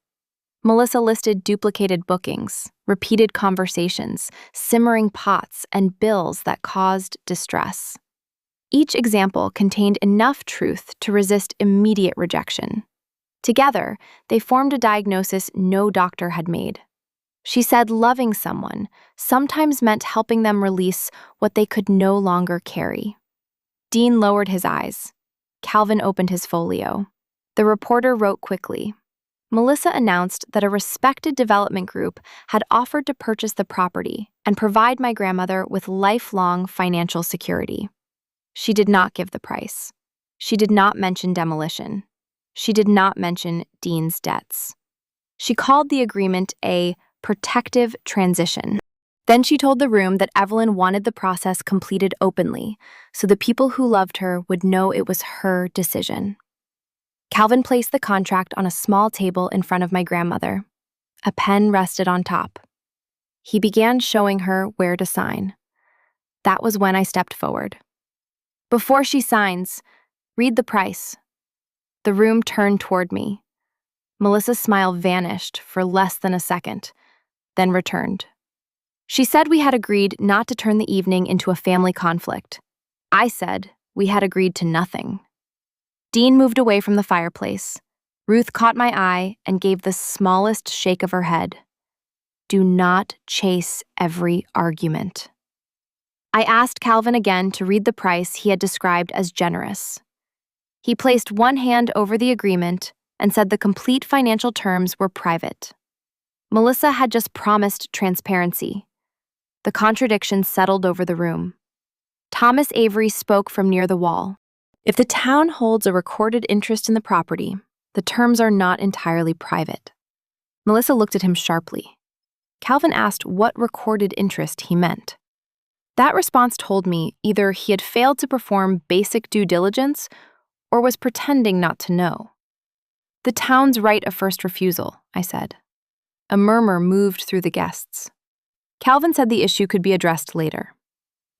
Melissa listed duplicated bookings, repeated conversations, simmering pots, and bills that caused distress. Each example contained enough truth to resist immediate rejection. Together, they formed a diagnosis no doctor had made. She said loving someone sometimes meant helping them release what they could no longer carry. Dean lowered his eyes. Calvin opened his folio. The reporter wrote quickly. Melissa announced that a respected development group had offered to purchase the property and provide my grandmother with lifelong financial security. She did not give the price. She did not mention demolition. She did not mention Dean's debts. She called the agreement a protective transition. Then she told the room that Evelyn wanted the process completed openly, so the people who loved her would know it was her decision. Calvin placed the contract on a small table in front of my grandmother. A pen rested on top. He began showing her where to sign. That was when I stepped forward. Before she signs, read the price. The room turned toward me. Melissa's smile vanished for less than a second, then returned. She said we had agreed not to turn the evening into a family conflict. I said we had agreed to nothing. Dean moved away from the fireplace. Ruth caught my eye and gave the smallest shake of her head. Do not chase every argument. I asked Calvin again to read the price he had described as generous. He placed one hand over the agreement and said the complete financial terms were private. Melissa had just promised transparency. The contradiction settled over the room. Thomas Avery spoke from near the wall. If the town holds a recorded interest in the property, the terms are not entirely private. Melissa looked at him sharply. Calvin asked what recorded interest he meant. That response told me either he had failed to perform basic due diligence or was pretending not to know. The town's right of first refusal, I said. A murmur moved through the guests. Calvin said the issue could be addressed later.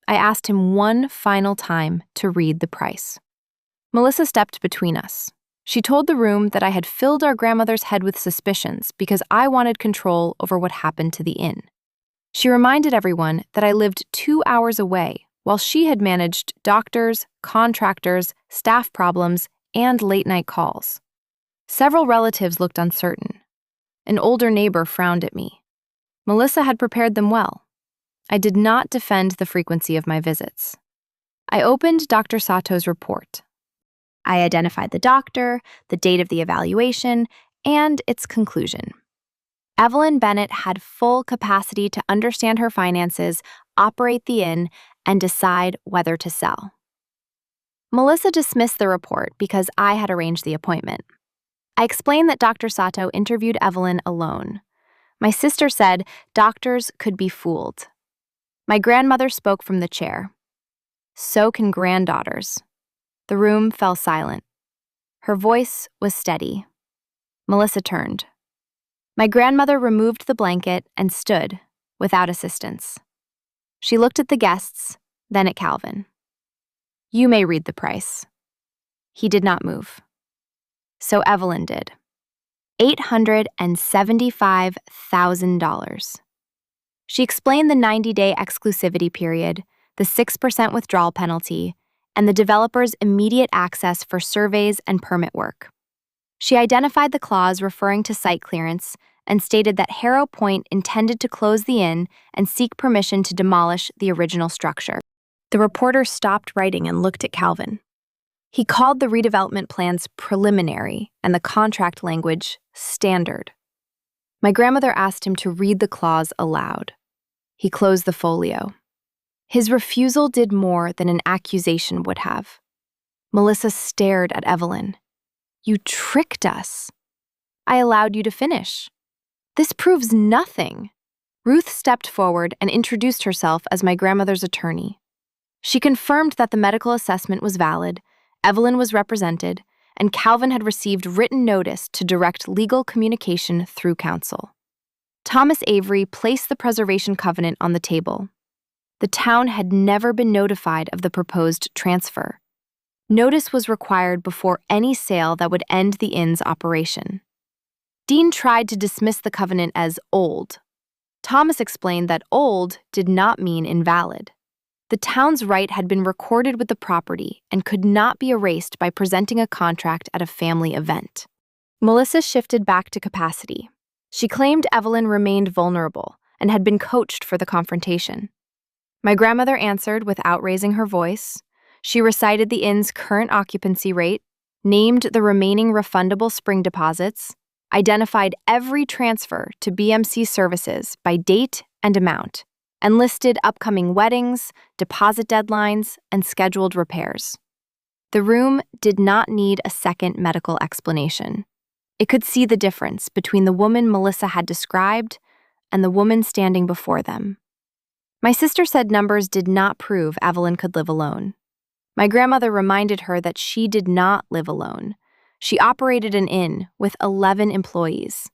I asked him one final time to read the price. Melissa stepped between us. She told the room that I had filled our grandmother's head with suspicions because I wanted control over what happened to the inn. She reminded everyone that I lived 2 hours away while she had managed doctors, contractors, staff problems, and late-night calls. Several relatives looked uncertain. An older neighbor frowned at me. Melissa had prepared them well. I did not defend the frequency of my visits. I opened Dr. Sato's report. I identified the doctor, the date of the evaluation, and its conclusion. Evelyn Bennett had full capacity to understand her finances, operate the inn, and decide whether to sell. Melissa dismissed the report because I had arranged the appointment. I explained that Dr. Sato interviewed Evelyn alone. My sister said doctors could be fooled. My grandmother spoke from the chair. So can granddaughters. The room fell silent. Her voice was steady. Melissa turned. My grandmother removed the blanket and stood, without assistance. She looked at the guests, then at Calvin. You may read the price. He did not move. So Evelyn did. $875,000. She explained the 90-day exclusivity period, the 6% withdrawal penalty, and the developer's immediate access for surveys and permit work. She identified the clause referring to site clearance and stated that Harrow Point intended to close the inn and seek permission to demolish the original structure. The reporter stopped writing and looked at Calvin. He called the redevelopment plans preliminary and the contract language standard. My grandmother asked him to read the clause aloud. He closed the folio. His refusal did more than an accusation would have. Melissa stared at Evelyn. You tricked us. I allowed you to finish. This proves nothing. Ruth stepped forward and introduced herself as my grandmother's attorney. She confirmed that the medical assessment was valid, Evelyn was represented, and Calvin had received written notice to direct legal communication through counsel. Thomas Avery placed the preservation covenant on the table. The town had never been notified of the proposed transfer. Notice was required before any sale that would end the inn's operation. Dean tried to dismiss the covenant as old. Thomas explained that old did not mean invalid. The town's right had been recorded with the property and could not be erased by presenting a contract at a family event. Melissa shifted back to capacity. She claimed Evelyn remained vulnerable and had been coached for the confrontation. My grandmother answered without raising her voice. She recited the inn's current occupancy rate, named the remaining refundable spring deposits, identified every transfer to BMC services by date and amount, and listed upcoming weddings, deposit deadlines, and scheduled repairs. The room did not need a second medical explanation. It could see the difference between the woman Melissa had described and the woman standing before them. My sister said numbers did not prove Evelyn could live alone. My grandmother reminded her that she did not live alone. She operated an inn with 11 employees.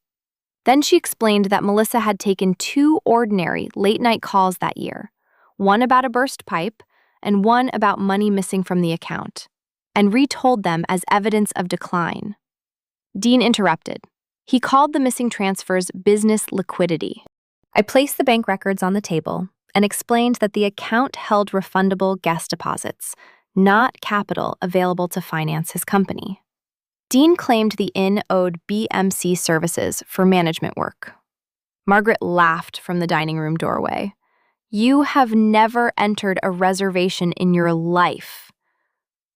Then she explained that Melissa had taken 2 ordinary late-night calls that year, one about a burst pipe and one about money missing from the account, and retold them as evidence of decline. Dean interrupted. He called the missing transfers business liquidity. I placed the bank records on the table and explained that the account held refundable guest deposits, not capital available to finance his company. Dean claimed the inn owed BMC services for management work. Margaret laughed from the dining room doorway. "You have never entered a reservation in your life."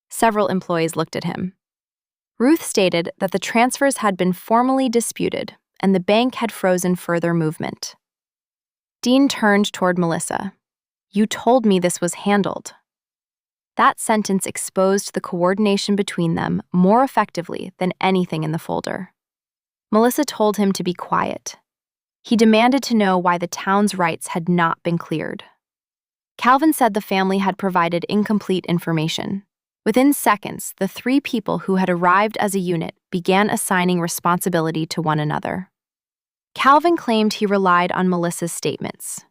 Several employees looked at him. Ruth stated that the transfers had been formally disputed and the bank had frozen further movement. Dean turned toward Melissa. "You told me this was handled." That sentence exposed the coordination between them more effectively than anything in the folder. Melissa told him to be quiet. He demanded to know why the town's rights had not been cleared. Calvin said the family had provided incomplete information. Within seconds, the three people who had arrived as a unit began assigning responsibility to one another. Calvin claimed he relied on Melissa's statements.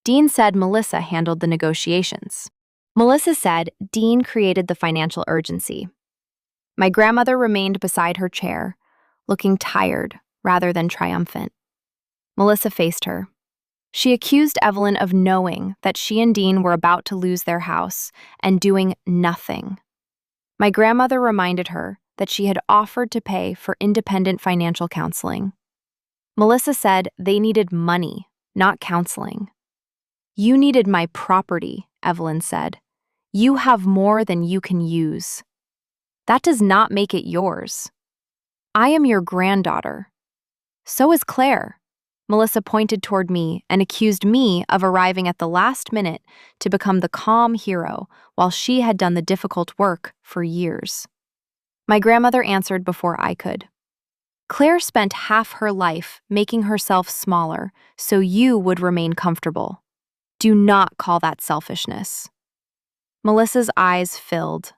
Dean said Melissa handled the negotiations. Melissa said Dean created the financial urgency. My grandmother remained beside her chair, looking tired rather than triumphant. Melissa faced her. She accused Evelyn of knowing that she and Dean were about to lose their house and doing nothing. My grandmother reminded her that she had offered to pay for independent financial counseling. Melissa said they needed money, not counseling. "You needed my property," Evelyn said. "You have more than you can use. That does not make it yours. I am your granddaughter. So is Claire." Melissa pointed toward me and accused me of arriving at the last minute to become the calm hero while she had done the difficult work for years. My grandmother answered before I could. "Claire spent half her life making herself smaller so you would remain comfortable. Do not call that selfishness." Melissa's eyes filled.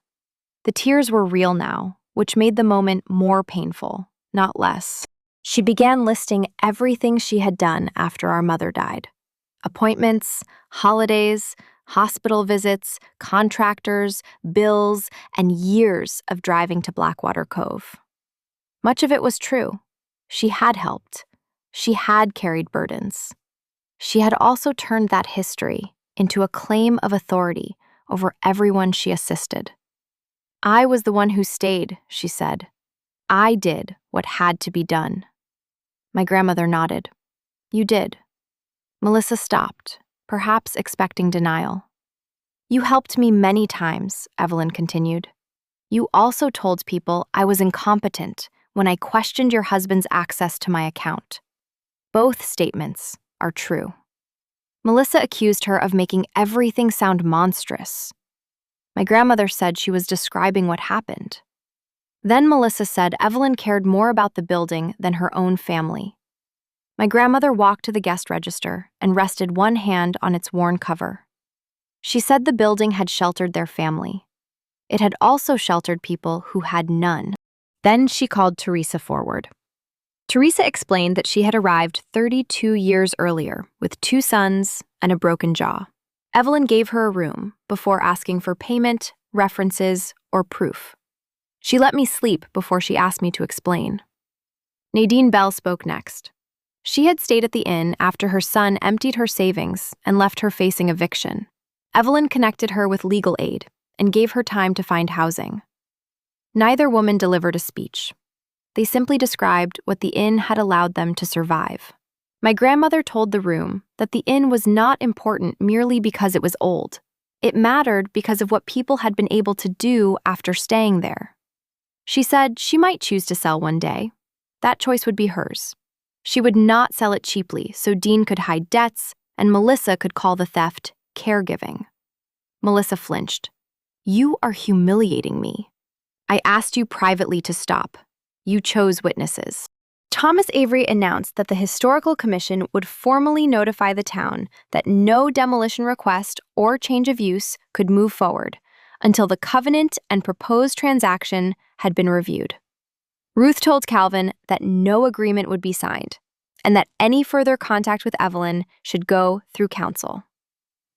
The tears were real now, which made the moment more painful, not less. She began listing everything she had done after our mother died. Appointments, holidays, hospital visits, contractors, bills, and years of driving to Blackwater Cove. Much of it was true. She had helped. She had carried burdens. She had also turned that history into a claim of authority over everyone she assisted. "I was the one who stayed," she said. "I did what had to be done." My grandmother nodded. "You did." Melissa stopped, perhaps expecting denial. "You helped me many times," Evelyn continued. "You also told people I was incompetent when I questioned your husband's access to my account. Both statements are true." Melissa accused her of making everything sound monstrous. My grandmother said she was describing what happened. Then Melissa said Evelyn cared more about the building than her own family. My grandmother walked to the guest register and rested one hand on its worn cover. She said the building had sheltered their family. It had also sheltered people who had none. Then she called Teresa forward. Teresa explained that she had arrived 32 years earlier with 2 sons and a broken jaw. Evelyn gave her a room before asking for payment, references, or proof. She let me sleep before she asked me to explain. Nadine Bell spoke next. She had stayed at the inn after her son emptied her savings and left her facing eviction. Evelyn connected her with legal aid and gave her time to find housing. Neither woman delivered a speech. They simply described what the inn had allowed them to survive. My grandmother told the room that the inn was not important merely because it was old. It mattered because of what people had been able to do after staying there. She said she might choose to sell one day. That choice would be hers. She would not sell it cheaply so Dean could hide debts and Melissa could call the theft caregiving. Melissa flinched. "You are humiliating me. I asked you privately to stop. You chose witnesses." Thomas Avery announced that the Historical Commission would formally notify the town that no demolition request or change of use could move forward until the covenant and proposed transaction had been reviewed. Ruth told Calvin that no agreement would be signed and that any further contact with Evelyn should go through counsel.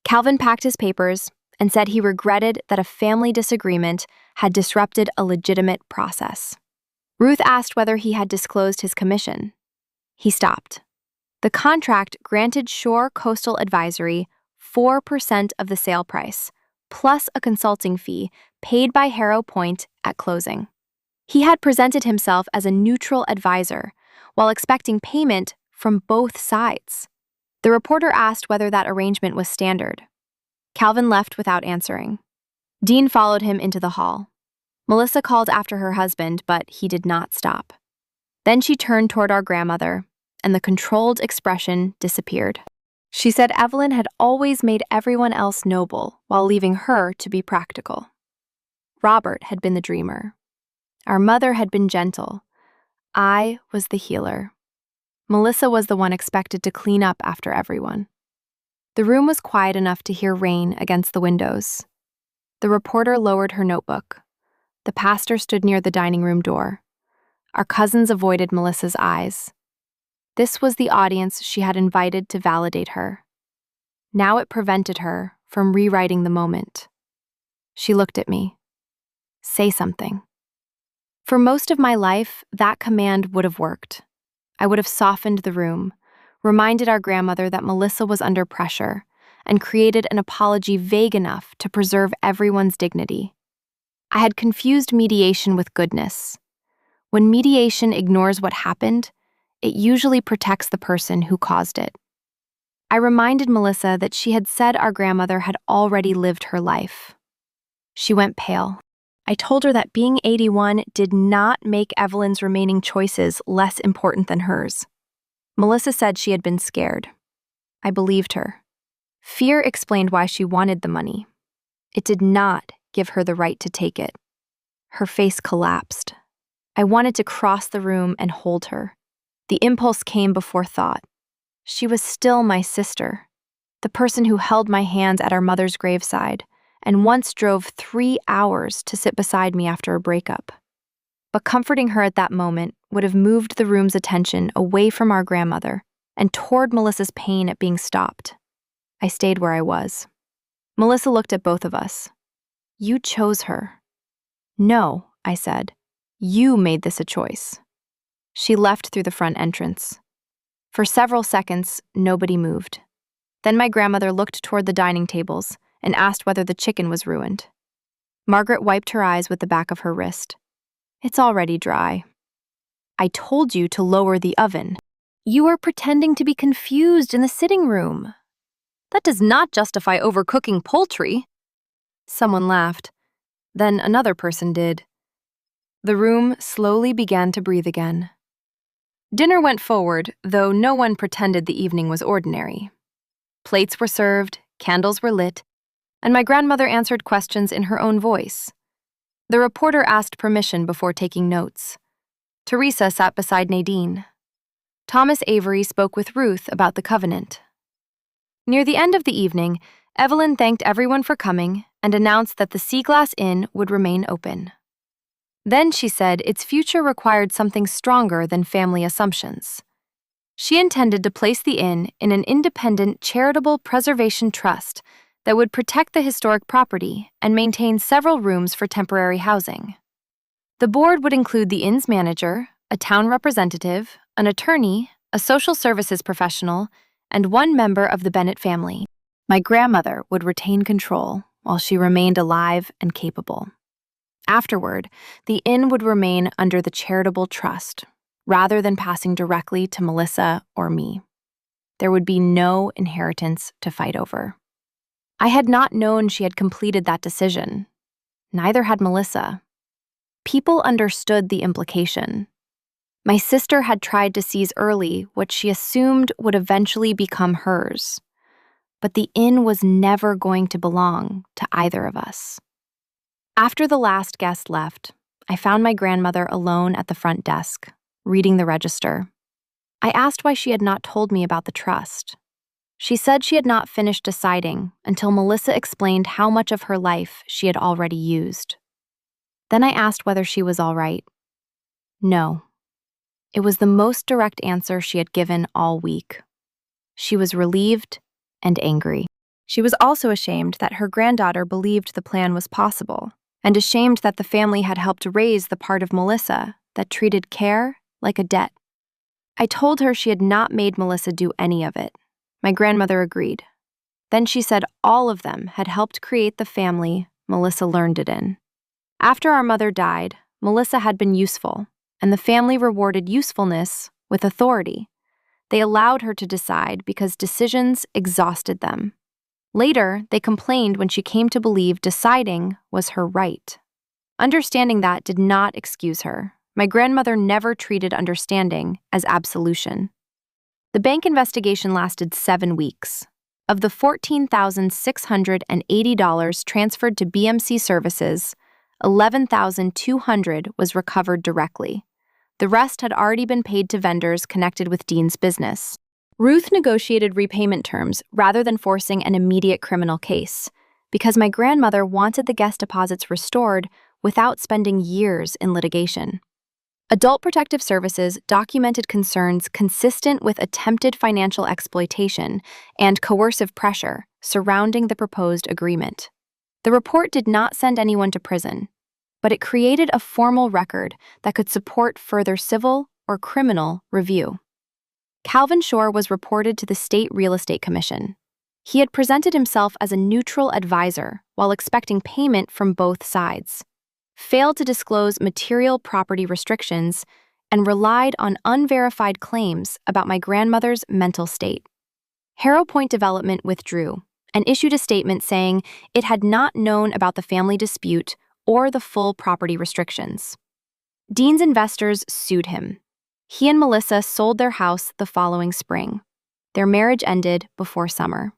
Calvin packed his papers and said he regretted that a family disagreement had disrupted a legitimate process. Ruth asked whether he had disclosed his commission. He stopped. The contract granted Shore Coastal Advisory 4% of the sale price, plus a consulting fee paid by Harrow Point at closing. He had presented himself as a neutral advisor, while expecting payment from both sides. The reporter asked whether that arrangement was standard. Calvin left without answering. Dean followed him into the hall. Melissa called after her husband, but he did not stop. Then she turned toward our grandmother, and the controlled expression disappeared. She said Evelyn had always made everyone else noble while leaving her to be practical. Robert had been the dreamer. Our mother had been gentle. I was the healer. Melissa was the one expected to clean up after everyone. The room was quiet enough to hear rain against the windows. The reporter lowered her notebook. The pastor stood near the dining room door. Our cousins avoided Melissa's eyes. This was the audience she had invited to validate her. Now it prevented her from rewriting the moment. She looked at me. Say something. For most of my life, that command would have worked. I would have softened the room, reminded our grandmother that Melissa was under pressure, and created an apology vague enough to preserve everyone's dignity. I had confused mediation with goodness. When mediation ignores what happened, it usually protects the person who caused it. I reminded Melissa that she had said our grandmother had already lived her life. She went pale. I told her that being 81 did not make Evelyn's remaining choices less important than hers. Melissa said she had been scared. I believed her. Fear explained why she wanted the money. It did not give her the right to take it. Her face collapsed. I wanted to cross the room and hold her. The impulse came before thought. She was still my sister, the person who held my hands at our mother's graveside, and once drove 3 hours to sit beside me after a breakup. But comforting her at that moment would have moved the room's attention away from our grandmother and toward Melissa's pain at being stopped. I stayed where I was. Melissa looked at both of us. You chose her. No, I said. You made this a choice. She left through the front entrance. For several seconds, nobody moved. Then my grandmother looked toward the dining tables and asked whether the chicken was ruined. Margaret wiped her eyes with the back of her wrist. It's already dry. I told you to lower the oven. You are pretending to be confused in the sitting room. That does not justify overcooking poultry. Someone laughed. Then another person did. The room slowly began to breathe again. Dinner went forward, though no one pretended the evening was ordinary. Plates were served, candles were lit, and my grandmother answered questions in her own voice. The reporter asked permission before taking notes. Teresa sat beside Nadine. Thomas Avery spoke with Ruth about the covenant. Near the end of the evening, Evelyn thanked everyone for coming and announced that the Sea Glass Inn would remain open. Then she said its future required something stronger than family assumptions. She intended to place the inn in an independent charitable preservation trust that would protect the historic property and maintain several rooms for temporary housing. The board would include the inn's manager, a town representative, an attorney, a social services professional, and one member of the Bennett family. My grandmother would retain control while she remained alive and capable. Afterward, the inn would remain under the charitable trust, rather than passing directly to Melissa or me. There would be no inheritance to fight over. I had not known she had completed that decision. Neither had Melissa. People understood the implication. My sister had tried to seize early what she assumed would eventually become hers. But the inn was never going to belong to either of us. After the last guest left, I found my grandmother alone at the front desk, reading the register. I asked why she had not told me about the trust. She said she had not finished deciding until Melissa explained how much of her life she had already used. Then I asked whether she was all right. No. It was the most direct answer she had given all week. She was relieved and angry. She was also ashamed that her granddaughter believed the plan was possible, and ashamed that the family had helped raise the part of Melissa that treated care like a debt. I told her she had not made Melissa do any of it. My grandmother agreed. Then she said all of them had helped create the family Melissa learned it in. After our mother died, Melissa had been useful, and the family rewarded usefulness with authority. They allowed her to decide because decisions exhausted them. Later, they complained when she came to believe deciding was her right. Understanding that did not excuse her. My grandmother never treated understanding as absolution. The bank investigation lasted 7 weeks. Of the $14,680 transferred to BMC services, $11,200 was recovered directly. The rest had already been paid to vendors connected with Dean's business. Ruth negotiated repayment terms rather than forcing an immediate criminal case, because my grandmother wanted the guest deposits restored without spending years in litigation. Adult Protective Services documented concerns consistent with attempted financial exploitation and coercive pressure surrounding the proposed agreement. The report did not send anyone to prison, but it created a formal record that could support further civil or criminal review. Calvin Shore was reported to the State Real Estate Commission. He had presented himself as a neutral advisor while expecting payment from both sides, failed to disclose material property restrictions, and relied on unverified claims about my grandmother's mental state. Harrow Point Development withdrew and issued a statement saying it had not known about the family dispute or the full property restrictions. Dean's investors sued him. He and Melissa sold their house the following spring. Their marriage ended before summer.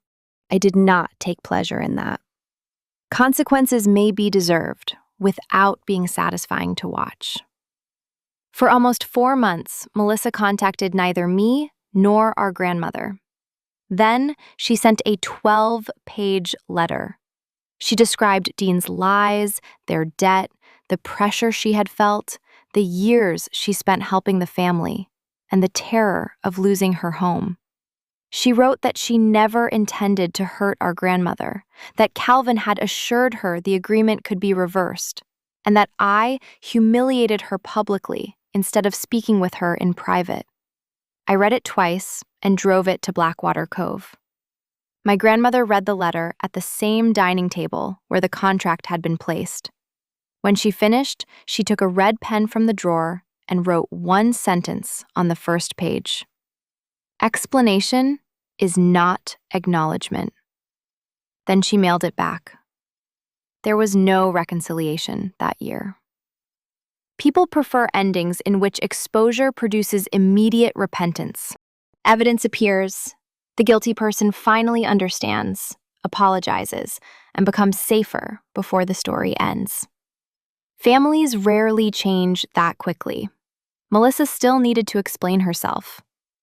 I did not take pleasure in that. Consequences may be deserved without being satisfying to watch. For almost 4 months, Melissa contacted neither me nor our grandmother. Then she sent a 12-page letter. She described Dean's lies, their debt, the pressure she had felt, the years she spent helping the family, and the terror of losing her home. She wrote that she never intended to hurt our grandmother, that Calvin had assured her the agreement could be reversed, and that I humiliated her publicly instead of speaking with her in private. I read it twice and drove it to Blackwater Cove. My grandmother read the letter at the same dining table where the contract had been placed. When she finished, she took a red pen from the drawer and wrote one sentence on the first page. Explanation is not acknowledgement. Then she mailed it back. There was no reconciliation that year. People prefer endings in which exposure produces immediate repentance. Evidence appears, the guilty person finally understands, apologizes, and becomes safer before the story ends. Families rarely change that quickly. Melissa still needed to explain herself.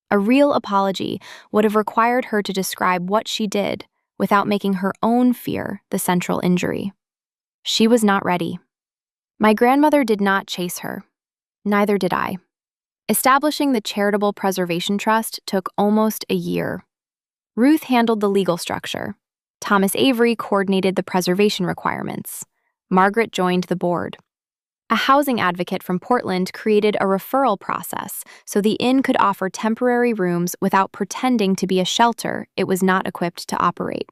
A real apology would have required her to describe what she did without making her own fear the central injury. She was not ready. My grandmother did not chase her. Neither did I. Establishing the Charitable Preservation Trust took almost a year. Ruth handled the legal structure. Thomas Avery coordinated the preservation requirements. Margaret joined the board. A housing advocate from Portland created a referral process so the inn could offer temporary rooms without pretending to be a shelter it was not equipped to operate.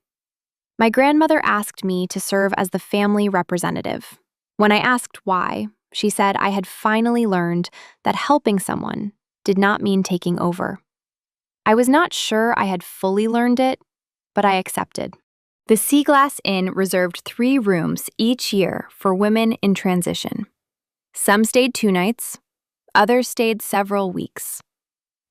My grandmother asked me to serve as the family representative. When I asked why, she said I had finally learned that helping someone did not mean taking over. I was not sure I had fully learned it, but I accepted. The Sea Glass Inn reserved 3 rooms each year for women in transition. Some stayed 2 nights, others stayed several weeks.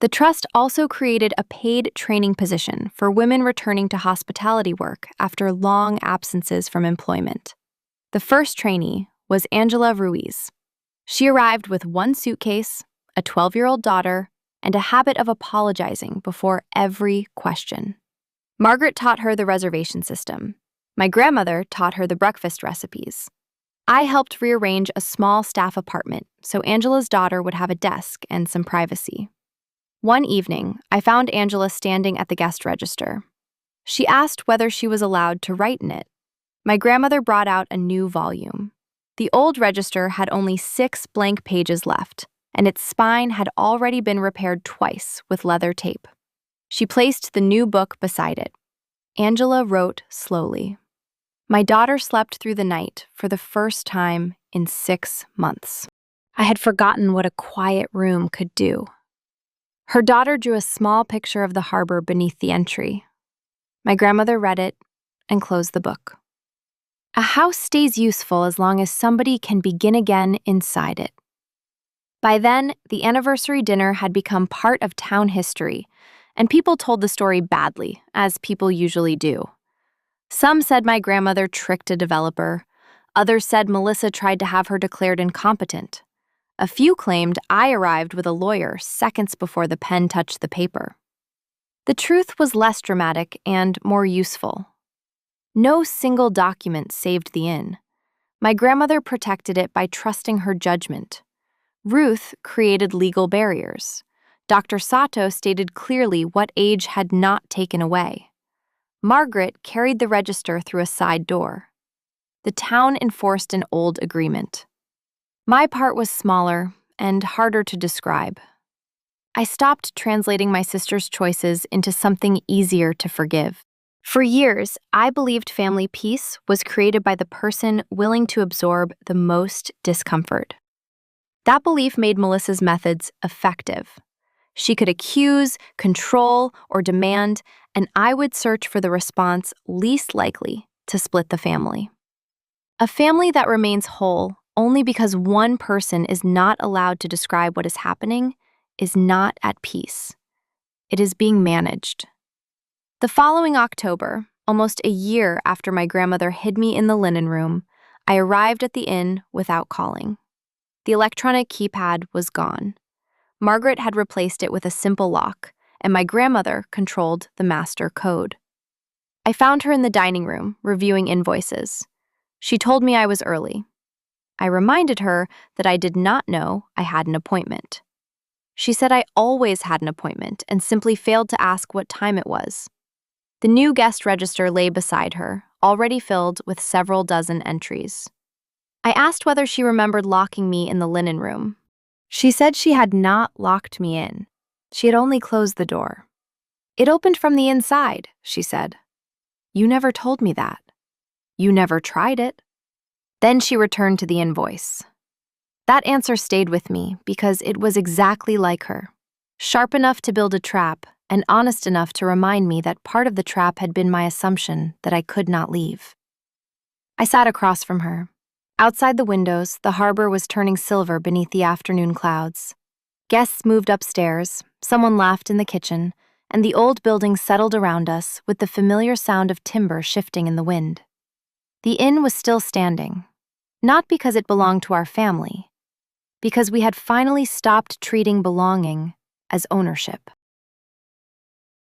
The trust also created a paid training position for women returning to hospitality work after long absences from employment. The first trainee was Angela Ruiz. She arrived with 1 suitcase, a 12-year-old daughter, and a habit of apologizing before every question. Margaret taught her the reservation system. My grandmother taught her the breakfast recipes. I helped rearrange a small staff apartment so Angela's daughter would have a desk and some privacy. One evening, I found Angela standing at the guest register. She asked whether she was allowed to write in it. My grandmother brought out a new volume. The old register had only 6 blank pages left, and its spine had already been repaired twice with leather tape. She placed the new book beside it. Angela wrote slowly. My daughter slept through the night for the first time in 6 months. I had forgotten what a quiet room could do. Her daughter drew a small picture of the harbor beneath the entry. My grandmother read it and closed the book. A house stays useful as long as somebody can begin again inside it. By then, the anniversary dinner had become part of town history, and people told the story badly, as people usually do. Some said my grandmother tricked a developer. Others said Melissa tried to have her declared incompetent. A few claimed I arrived with a lawyer seconds before the pen touched the paper. The truth was less dramatic and more useful. No single document saved the inn. My grandmother protected it by trusting her judgment. Ruth created legal barriers. Dr. Sato stated clearly what age had not taken away. Margaret carried the register through a side door. The town enforced an old agreement. My part was smaller and harder to describe. I stopped translating my sister's choices into something easier to forgive. For years, I believed family peace was created by the person willing to absorb the most discomfort. That belief made Melissa's methods effective. She could accuse, control, or demand, and I would search for the response least likely to split the family. A family that remains whole only because one person is not allowed to describe what is happening is not at peace. It is being managed. The following October, almost a year after my grandmother hid me in the linen room, I arrived at the inn without calling. The electronic keypad was gone. Margaret had replaced it with a simple lock, and my grandmother controlled the master code. I found her in the dining room, reviewing invoices. She told me I was early. I reminded her that I did not know I had an appointment. She said I always had an appointment and simply failed to ask what time it was. The new guest register lay beside her, already filled with several dozen entries. I asked whether she remembered locking me in the linen room. She said she had not locked me in. She had only closed the door. It opened from the inside, she said. You never told me that. You never tried it. Then she returned to the invoice. That answer stayed with me because it was exactly like her. Sharp enough to build a trap and honest enough to remind me that part of the trap had been my assumption that I could not leave. I sat across from her. Outside the windows, the harbor was turning silver beneath the afternoon clouds. Guests moved upstairs, someone laughed in the kitchen, and the old building settled around us with the familiar sound of timber shifting in the wind. The inn was still standing, not because it belonged to our family, because we had finally stopped treating belonging as ownership.